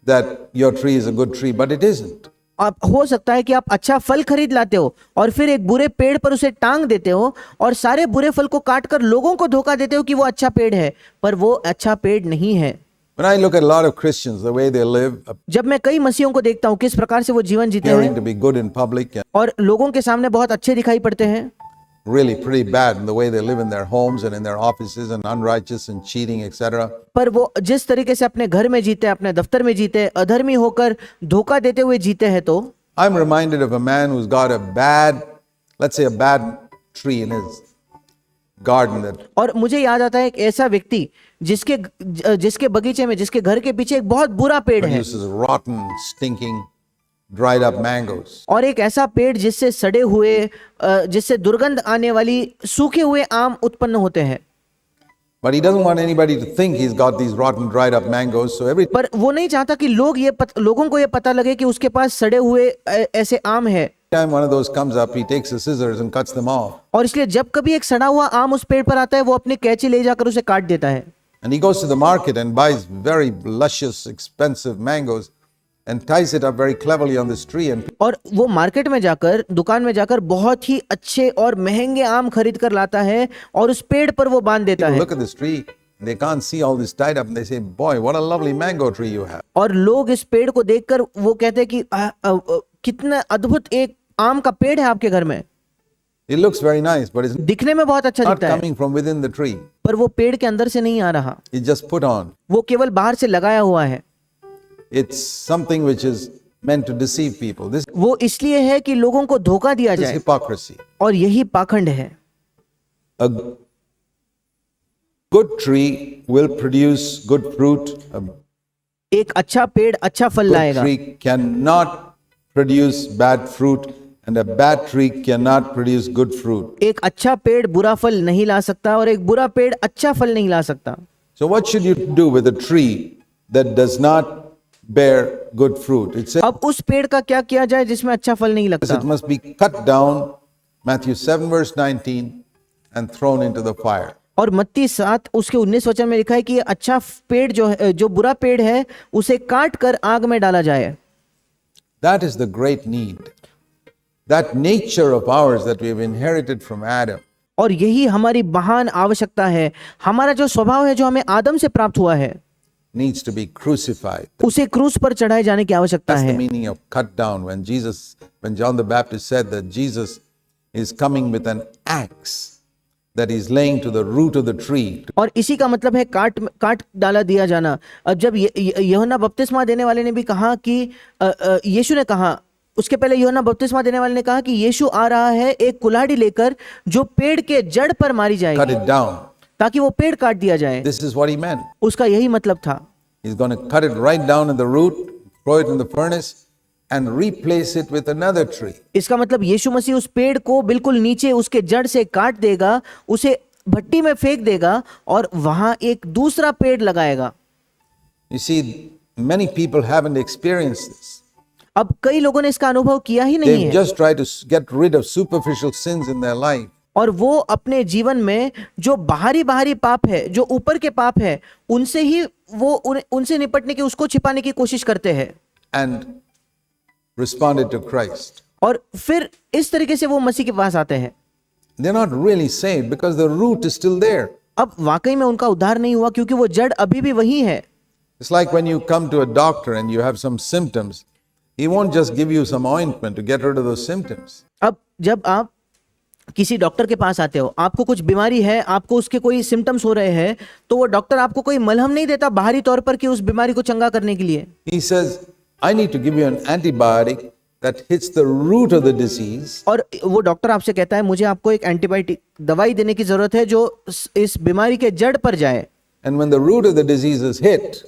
that your tree is a good tree, but it isn't. अब हो सकता है कि आप अच्छा फल खरीद लाते हो और फिर एक बुरे पेड़ पर उसे टांग देते हो और सारे बुरे फल को काट कर लोगों को धोखा देते हो कि वो अच्छा पेड़ है, पर वो अच्छा पेड़ नहीं है। When I look at a lot of Christians, the way they live, जब मैं कई मसीहों को देखता हूँ किस प्रकार से वो जीवन जीते appearing हैं to be good in public and और लोगों के सामने बहुत अच्छे दिखाई पड़ते हैं, really pretty bad in the way they live in their homes and in their offices and unrighteous and cheating, etc. पर वो जिस तरीके से अपने घर में जीते, अपने दफ्तर में जीते, अधर्मी होकर धोखा देते हुए जीते हैं, तो I'm reminded of a man who's got a bad, let's say a bad tree in his garden that और मुझे याद आता है एक ऐसा व्यक्ति जिसके बगीचे में, जिसके घर के पीछे एक बहुत बुरा पेड़ है produces rotten, stinking, dried up mangoes. और एक ऐसा पेड़ जिससे सड़े हुए, जिससे दुर्गंध आने वाली सूखे हुए आम उत्पन्न होते हैं। But he doesn't want anybody to think he's got these rotten, dried up mangoes. So every पर वो नहीं चाहता कि लोगों को ये पता लगे कि उसके पास सड़े हुए ऐसे आम है। time one of those comes up, he takes the scissors and cuts them off. और इसलिए जब कभी एक सड़ा हुआ आम उस पेड़ पर आता है वो अपनी कैंची ले जाकर उसे काट देता है। And he goes to the market and buys very luscious, expensive mangoes and ties it up very cleverly on this tree. And और वो मार्केट में जाकर, दुकान में जाकर बहुत ही अच्छे और महंगे आम खरीद कर लाता है और उस पेड़ पर वो बांध देता people है। look at this tree, they can't see all this tied up, and they say, "Boy, what a lovely mango tree you have." और लोग इस पेड़ को देखकर वो कहते हैं कि कितना अद्भुत एक आम का पेड़ है आपके घर में, It looks very nice, but it's दिखने में बहुत अच्छा not दिखता है, coming from within the tree. पर वो पेड़ के अंदर से नहीं आ रहा, It's just put on. वो केवल बाहर से लगाया हुआ है। It's something which is meant to deceive people. This वो इसलिए है कि लोगों को धोखा दिया is जाए, hypocrisy. और यही पाखंड है। A good tree will produce good fruit. A एक अच्छा पेड़ अच्छा फल good लाएगा, tree cannot produce bad fruit, and a bad tree cannot produce good fruit. एक अच्छा पेड़ बुरा फल नहीं ला सकता और एक बुरा पेड़ अच्छा फल नहीं ला सकता। So what should you do with a tree that does not bear good fruit? It says अब उस पेड़ का क्या किया जाए जिसमें अच्छा फल नहीं लगता? it must be cut down, Matthew 7 verse 19, and thrown into the fire. और मत्ती 7 उसके 19 वचन में लिखा है कि अच्छा पेड़ जो बुरा पेड़ है उसे काट कर आग में डाला जाए। That is the great need. That nature of ours that we have inherited from Adam. और यही हमारी महान आवश्यकता है, हमारा जो स्वभाव है जो हमें आदम से प्राप्त हुआ है। needs to be crucified. उसे क्रूस पर चढ़ाए जाने की आवश्यकता That's the है। meaning of cut down. When John the Baptist said that Jesus is coming with an axe that he's laying to the root of the tree. और इसी का मतलब है काट डाला दिया जाना। अब जब यूहन्ना बपतिस्मा देने वाले ने भी कहा कि यीशु ने कहा, उसके पहले यूहन्ना बपतिस्मा देने वाले ने कहा कि यीशु आ रहा है एक कुल्हाड़ी लेकर जो पेड़ के जड़ पर मारी Cut जाएगी, it down. ताकि वो पेड़ काट दिया जाए। This is what he meant. उसका यही मतलब था। He's going to cut it right down at the root, throw it in the furnace, and replace it with another tree. इसका मतलब यीशु मसीह उस पेड़ को बिल्कुल नीचे उसके जड़ से काट देगा, उसे भट्टी में फेंक देगा और वहां एक दूसरा पेड़ लगाएगा। You see, many people haven't experienced this. अब कई लोगों ने इसका अनुभव किया ही नहीं They've है, just tried to get rid of superficial sins in their life. और वो अपने जीवन में जो बाहरी पाप है, जो ऊपर के पाप है, उनसे ही वो उनसे निपटने की, उसको छिपाने की कोशिश करते हैं And responded to Christ. और फिर इस तरीके से वो मसीह के पास आते हैं। They're not really saved because the root is still there. अब वाकई में उनका उद्धार नहीं हुआ क्योंकि वो जड़ अभी भी वही है। It's like when you come to a doctor and you have some symptoms, he won't just give you some ointment to get rid of those symptoms. अब जब आप किसी डॉक्टर के पास आते हो, आपको कुछ बीमारी है, आपको उसके कोई सिम्टम्स हो रहे हैं, तो वो डॉक्टर आपको कोई मलहम नहीं देता बाहरी तौर पर कि उस बीमारी को चंगा करने के लिए। He says, I need to give you an antibiotic that hits the root of the disease. और वो डॉक्टर आपसे कहता है मुझे आपको एक एंटीबायोटिक दवाई देने की जरूरत है जो इस बीमारी के जड़ पर जाए। And when the root of the disease is hit,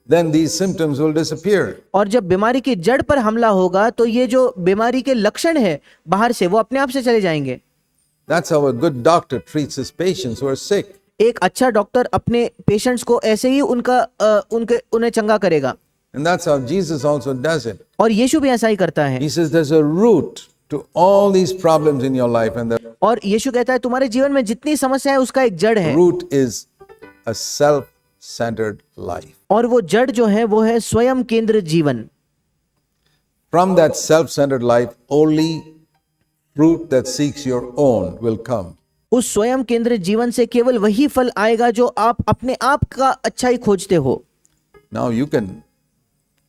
then these symptoms will disappear. और जब बीमारी की जड़ पर हमला होगा तो ये जो बीमारी के लक्षण है बाहर से, वो अपने आप से चले जाएंगे। That's how a good doctor treats his patients who are sick. एक अच्छा डॉक्टर अपने पेशेंट्स को ऐसे ही उन्हें चंगा करेगा। And that's how Jesus also does it. और यीशु भी ऐसा ही करता है। He says there's a root to all these problems in your life, and the और यीशु कहता है तुम्हारे जीवन में जितनी समस्या है उसका एक जड़ है, root is a self-centered life. और वो जड़ जो है वो है स्वयं केंद्रित जीवन। From that self-centered life, only fruit that seeks your own will come. उस स्वयं केंद्रित जीवन से केवल वही फल आएगा जो आप अपने आप का अच्छाई खोजते हो। Now you can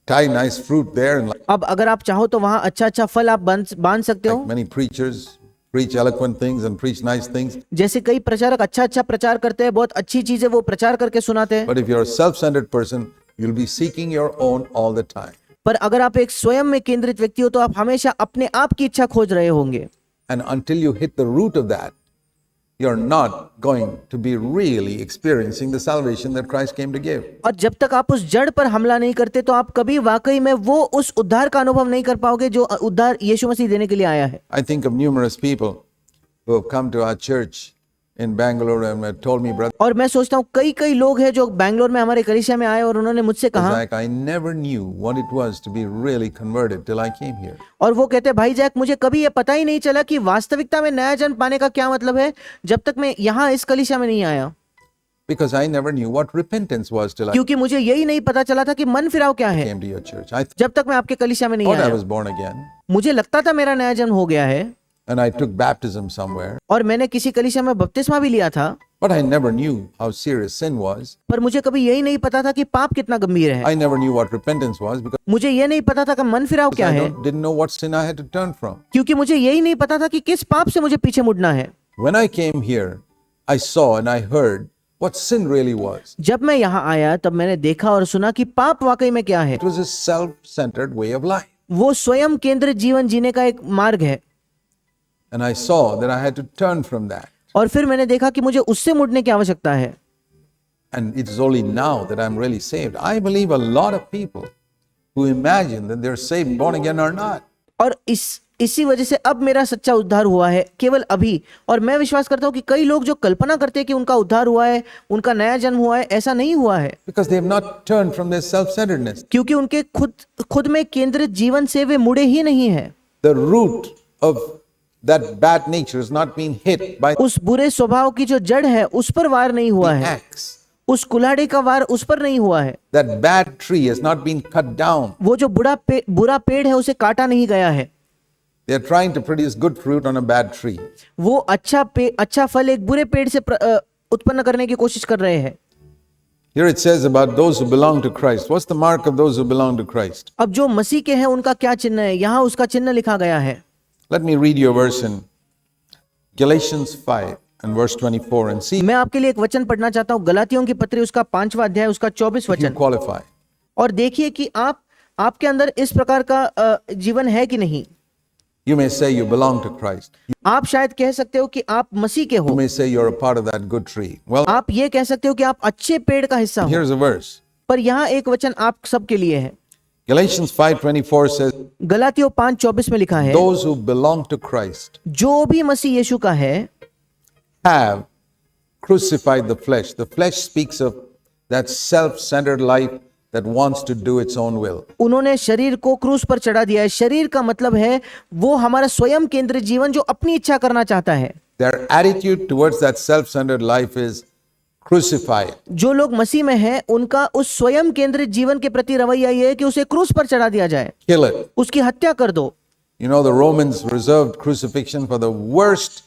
tie nice fruit there, and अब अगर आप चाहो तो वहां अच्छा फल आप बांध सकते हो। like many preachers preach eloquent things and preach nice things. जैसे कई प्रचारक अच्छा प्रचार करते हैं, बहुत अच्छी चीजें वो प्रचार करके सुनाते हैं। But if you're a self-centered person, you'll be seeking your own all the time. पर अगर आप एक स्वयं में केंद्रित व्यक्ति हो तो आप हमेशा अपने आप की इच्छा खोज रहे होंगे। And until you hit the root of that, you're not going to be really experiencing the salvation that Christ came to give. और जब तक आप उस जड़ पर हमला नहीं करते तो आप कभी वाकई में वो उस उद्धार का अनुभव नहीं कर पाओगे जो उद्धार यीशु मसीह देने के लिए आया है। I think of numerous people who have come to our church in Bangalore and have told me, brother, और मैं सोचता हूँ कई लोग हैं जो बैंगलोर में हमारे कलीसिया में आए और उन्होंने मुझसे कहा, like I never knew what it was to be really converted till I came here. और वो कहते भाई जैक मुझे कभी ये पता ही नहीं चला कि वास्तविकता में नया जन्म पाने का क्या मतलब है जब तक मैं यहाँ इस कलीसिया में नहीं आया। Because I never knew what repentance was till I क्योंकि मुझे यही नहीं पता चला था कि मन फिराव क्या है came to your church. I जब तक मैं आपके कलीसिया में नहीं thought I आया। was born again, मुझे लगता था मेरा नया जन्म हो गया है and I took baptism somewhere, और मैंने किसी कलीसिया में बपतिस्मा भी लिया था, but I never knew how serious sin was. पर मुझे कभी यही नहीं पता था कि पाप कितना गंभीर है। I never knew what repentance was because मुझे ये नहीं पता था कि मन फिराव क्या I है, didn't know what sin I had to turn from. क्योंकि मुझे यही नहीं पता था कि किस पाप से मुझे पीछे मुड़ना है। When I came here, I saw and I heard what sin really was. जब मैं यहाँ आया तब मैंने देखा और सुना कि पाप वाकई में क्या है। It was a self-centered way of life. वो स्वयं केंद्रित जीवन जीने का एक मार्ग है। And I saw that I had to turn from that. और फिर मैंने देखा कि मुझे उससे मुड़ने की आवश्यकता है। And it is only now that I'm really saved. I believe a lot of people who imagine that they're saved, born again are not. और इसी वजह से अब मेरा सच्चा उद्धार हुआ है केवल अभी। और मैं विश्वास करता हूँ कि कई लोग जो कल्पना करते हैं कि उनका उद्धार हुआ है, उनका नया जन्म हुआ है, ऐसा नहीं हुआ है। Because they have not turned from their self-centeredness. क्योंकि उनके खुद में केंद्रित जीवन से वे मुड़े ही नहीं है। The root of that bad nature has not been hit by उस बुरे स्वभाव की जो जड़ है उस पर वार नहीं हुआ the है, axe. उस कुल्हाड़ी का वार उस पर नहीं हुआ है। That bad tree has not been cut down. वो जो बुरा पेड़ है उसे काटा नहीं गया है। They are trying to produce good fruit on a bad tree. वो अच्छा फल एक बुरे पेड़ से उत्पन्न करने की कोशिश कर रहे हैं। Here it says about those who belong to Christ. What's the mark of those who belong to Christ? अब जो मसीह के हैं उनका क्या चिन्ह है, यहाँ उसका चिन्ह लिखा गया है। Let me read you a verse in Galatians 5 and verse 24 and see मैं आपके लिए एक वचन पढ़ना चाहता हूँ, गलातियों की पत्री उसका 5वां अध्याय उसका 24 if you वचन, qualify. और देखिए कि आपके अंदर इस प्रकार का जीवन है कि नहीं। You may say you belong to Christ. आप शायद कह सकते हो कि आप मसीह के You हो, may say you're a part of that good tree. Well, आप ये कह सकते हो कि आप अच्छे पेड़ का हिस्सा हो, here's a verse. पर यहाँ एक वचन आप सबके लिए है। Galatians 5:24 says, गलातियों 5:24 में लिखा है, those who belong to Christ जो भी मसीह यीशु का है have crucified the flesh. The flesh speaks of that self-centered life that wants to do its own will. उन्होंने शरीर को क्रूस पर चढ़ा दिया है। शरीर का मतलब है वो हमारा स्वयं केंद्रित जीवन जो अपनी इच्छा करना चाहता है। Their attitude towards that self-centered life is crucify it. जो लोग मसीह में हैं उनका उस स्वयं केंद्रित जीवन के प्रति रवैया ये है कि उसे क्रूस पर चढ़ा दिया जाए, Kill it. उसकी हत्या कर दो। You know, the Romans reserved crucifixion for the worst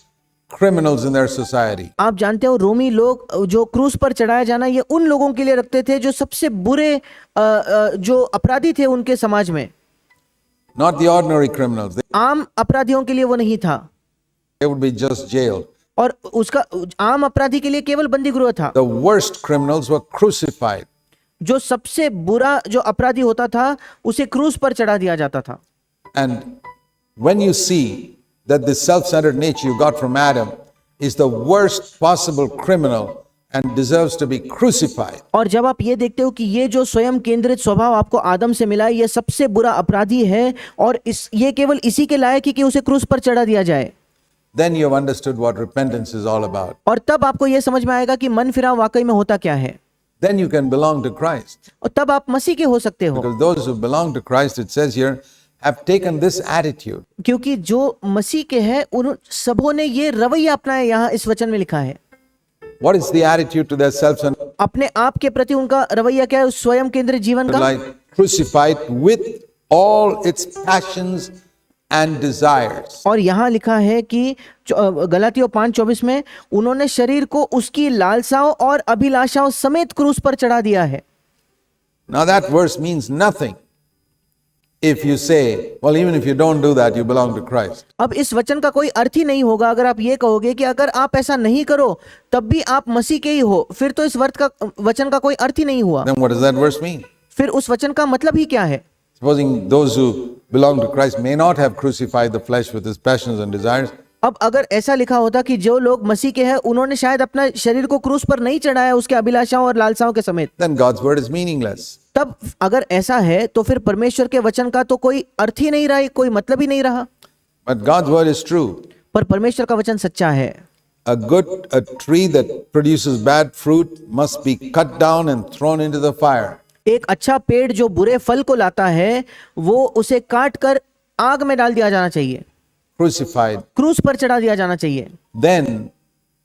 criminals in their society. आप जानते हो रोमी लोग जो क्रूस पर चढ़ाया जाना ये उन लोगों के लिए रखते थे जो सबसे बुरे जो अपराधी थे उनके समाज में। Not the ordinary criminals. आम अपराधियों के लिए वो नहीं था, They would be just jailed. और उसका आम अपराधी के लिए केवल बंदी गृह था। The worst criminals were crucified. जो सबसे बुरा जो अपराधी होता था उसे क्रूस पर चढ़ा दिया जाता था। And when you see that the self-centered nature you got from Adam is the worst possible criminal and deserves to be crucified, और जब आप ये देखते हो कि ये जो स्वयं केंद्रित स्वभाव आपको आदम से मिला है ये सबसे बुरा अपराधी है और ये केवल इसी के लायक है कि उसे क्रूस पर चढ़ा दिया जाए, then you have understood what repentance is all about. और तब आपको ये समझ में आएगा कि मन फिराव वाकई में होता क्या है, Then you can belong to Christ. और तब आप मसीह के हो सकते हो। Because those who belong to Christ, it says here, have taken this attitude. क्योंकि जो मसीह के हैं उन सबों ने ये रवैया अपनाया, यहाँ इस वचन में लिखा है। What is the attitude to their self-centered अपने आप के प्रति उनका रवैया क्या है, उस स्वयं केंद्रित जीवन का? life? Crucified with all its passions and desires. और यहाँ लिखा है कि गलातियों 5:24 में उन्होंने शरीर को उसकी लालसाओं और अभिलाषाओं समेत क्रूस पर चढ़ा दिया है। Now that verse means nothing if you say, well, even if you don't do that, you belong to Christ. अब इस वचन का कोई अर्थ ही नहीं होगा अगर आप ये कहोगे कि अगर आप ऐसा नहीं करो तब भी आप मसीह के ही हो, फिर तो इस वचन का कोई अर्थ ही नहीं हुआ। Then what does that verse mean? फिर उस वचन का मतलब ही क्या है? Supposing those who belong to Christ may not have crucified the flesh with its passions and desires. अब अगर ऐसा लिखा होता कि जो लोग मसीह के हैं उन्होंने शायद अपना शरीर को क्रूस पर नहीं चढ़ाया उसके अभिलाषाओं और लालसाओं के समेत, Then God's word is meaningless. तब अगर ऐसा है तो फिर परमेश्वर के वचन का तो कोई अर्थ ही नहीं रहा, कोई मतलब ही नहीं रहा। But God's word is true. पर परमेश्वर का वचन सच्चा है। A tree that produces bad fruit must be cut down and thrown into the fire. एक अच्छा पेड़ जो बुरे फल को लाता है वो उसे काट कर आग में डाल दिया जाना चाहिए, Crucified. क्रूस पर चढ़ा दिया जाना चाहिए। Then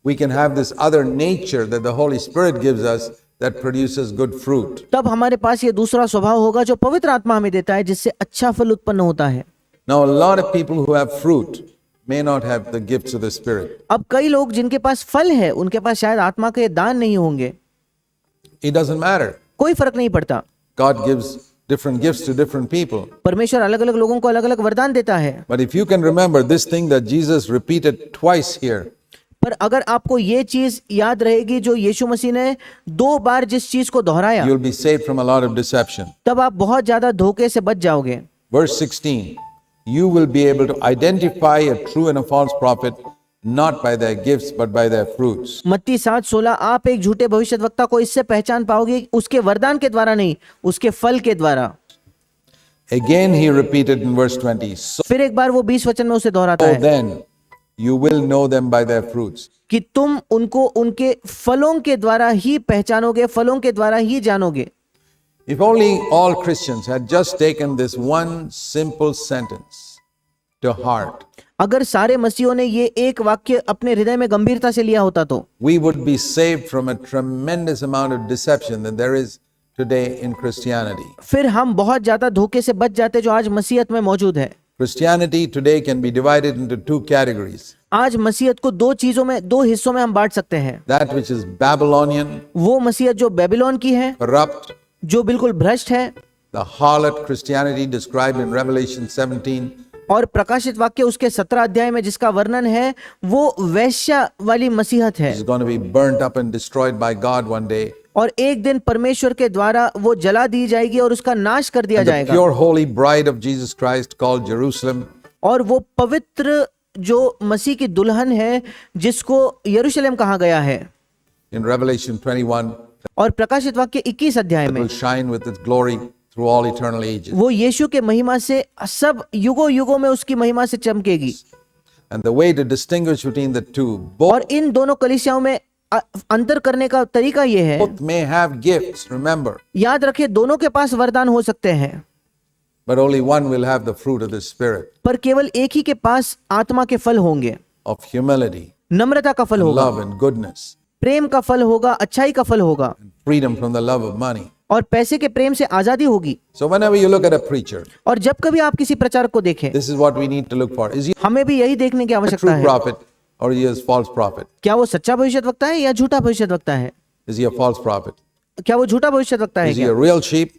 we can have this other nature that the Holy Spirit gives us that produces good fruit. तब हमारे पास ये दूसरा स्वभाव होगा जो पवित्र आत्मा हमें देता है जिससे अच्छा फल उत्पन्न होता है। Now, a lot of people who have fruit may not have the gifts of the Spirit. अब कई लोग जिनके पास फल है उनके पास शायद आत्मा के दान नहीं होंगे, It doesn't matter. कोई फर्क नहीं पड़ता। God gives different gifts to different people. परमेश्वर अलग अलग लोगों को अलग अलग वरदान देता है। But if you can remember this thing that Jesus repeated twice here, पर अगर आपको ये चीज याद रहेगी जो यीशु मसीह ने 2 बार जिस चीज को दोहराया, you'll be saved from a lot of deception. तब आप बहुत ज्यादा धोखे से बच जाओगे। Verse 16, you will be able to identify a true and a false prophet not by their gifts but by their fruits. मत्ती 7:16, आप एक झूठे भविष्यद्वक्ता को इससे पहचान पाओगे उसके वरदान के द्वारा नहीं, उसके फल के द्वारा। Again he repeated in verse 20, so फिर एक बार वो 20 वचन में उसे दोहराता है then you will know them by their fruits. कि तुम उनको उनके फलों के द्वारा ही पहचानोगे, फलों के द्वारा ही जानोगे। If only all Christians had just taken this one simple sentence to heart, अगर सारे मसीहों ने ये एक वाक्य अपने हृदय में गंभीरता से लिया होता तो we would be saved from a tremendous amount of deception that there is today in Christianity. फिर हम बहुत ज्यादा धोखे से बच जाते जो आज मसीहत में मौजूद है। Christianity today can be divided into two categories. आज मसीहत को दो हिस्सों में हम बांट सकते हैं। That which is Babylonian, वो मसीहत जो बेबीलोन की है, corrupt, जो बिल्कुल भ्रष्ट है, the harlot Christianity described in Revelation 17, और प्रकाशित वाक्य उसके 17 अध्याय में जिसका वर्णन है वो वैश्या वाली मसीहत है, is going to be burnt up and destroyed by God one day. और एक दिन परमेश्वर के द्वारा वो जला दी जाएगी और उसका नाश कर दिया And the जाएगा। pure holy bride of Jesus Christ called Jerusalem और वो पवित्र जो मसीह की दुल्हन है जिसको यरूशलेम कहा गया है, in Revelation 21 और प्रकाशित वाक्य 21 अध्याय में will shine with its glory through all eternal ages. वो यीशु के महिमा से सब युगों युगों में उसकी महिमा से चमकेगी। And the way to distinguish between the two, और इन दोनों कलीसियाओं में अंतर करने का तरीका ये है, both may have gifts, remember, याद रखिए दोनों के पास वरदान हो सकते हैं, but only one will have the fruit of the Spirit, पर केवल एक ही के पास आत्मा के फल होंगे। of humility, नम्रता का फल होगा, love and goodness, प्रेम का फल होगा, अच्छाई का फल होगा, freedom from the love of money. और पैसे के प्रेम से आजादी होगी। So whenever you look at a preacher, और जब कभी आप किसी प्रचारक को देखें, this is what we need to look for. Is he हमें भी यही देखने की a आवश्यकता true है, prophet or he is false prophet? क्या वो सच्चा भविष्यद्वक्ता है या झूठा भविष्यद्वक्ता है? Is he a false prophet? क्या वो झूठा भविष्यद्वक्ता है Is he क्या? a real sheep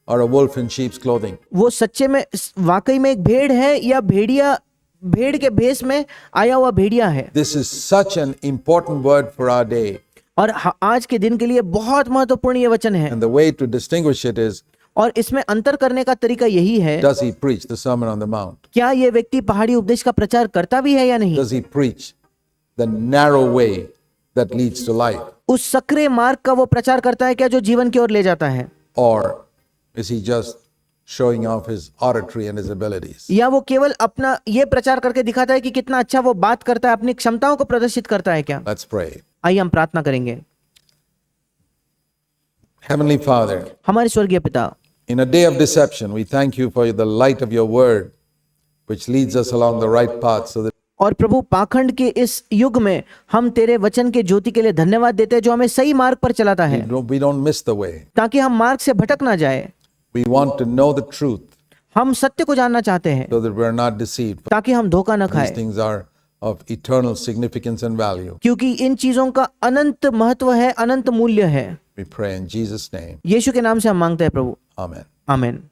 or a wolf in sheep's clothing? वो सच्चे में वाकई में एक भेड़ है या भेड़ के भेष में आया हुआ भेड़िया है? This is such an important word for our day. और आज के दिन के लिए बहुत महत्वपूर्ण ये वचन है, And the way to distinguish it is, और इसमें अंतर करने का तरीका यही है, does he preach the Sermon on the Mount? क्या ये व्यक्ति पहाड़ी उपदेश का प्रचार करता भी है या नहीं? Does he preach the narrow way that leads to life? उस सकरे मार्ग का वो प्रचार करता है क्या जो जीवन की ओर ले जाता है? Or is he just showing off his oratory and his abilities? या वो केवल अपना ये प्रचार करके दिखाता है कि कितना अच्छा वो बात करता है, अपनी क्षमताओं को प्रदर्शित करता है क्या? Let's pray. आइए हम प्रार्थना करेंगे। Heavenly Father, हमारे स्वर्गीय पिता, in a day of deception, we thank you for the light of your word, which leads us along the right path so that और प्रभु पाखंड के इस युग में हम तेरे वचन के ज्योति के लिए धन्यवाद देते हैं जो हमें सही मार्ग पर चलाता है, we don't miss the way. ताकि हम मार्ग से भटक ना जाए। We want to know the truth हम सत्य को जानना चाहते हैं so that we're not deceived. ताकि हम धोखा न These खाए, things are of eternal significance and value. क्योंकि इन चीजों का अनंत महत्व है, अनंत मूल्य है। We pray in Jesus' name. यीशु के नाम से हम मांगते हैं प्रभु, Amen. आमीन।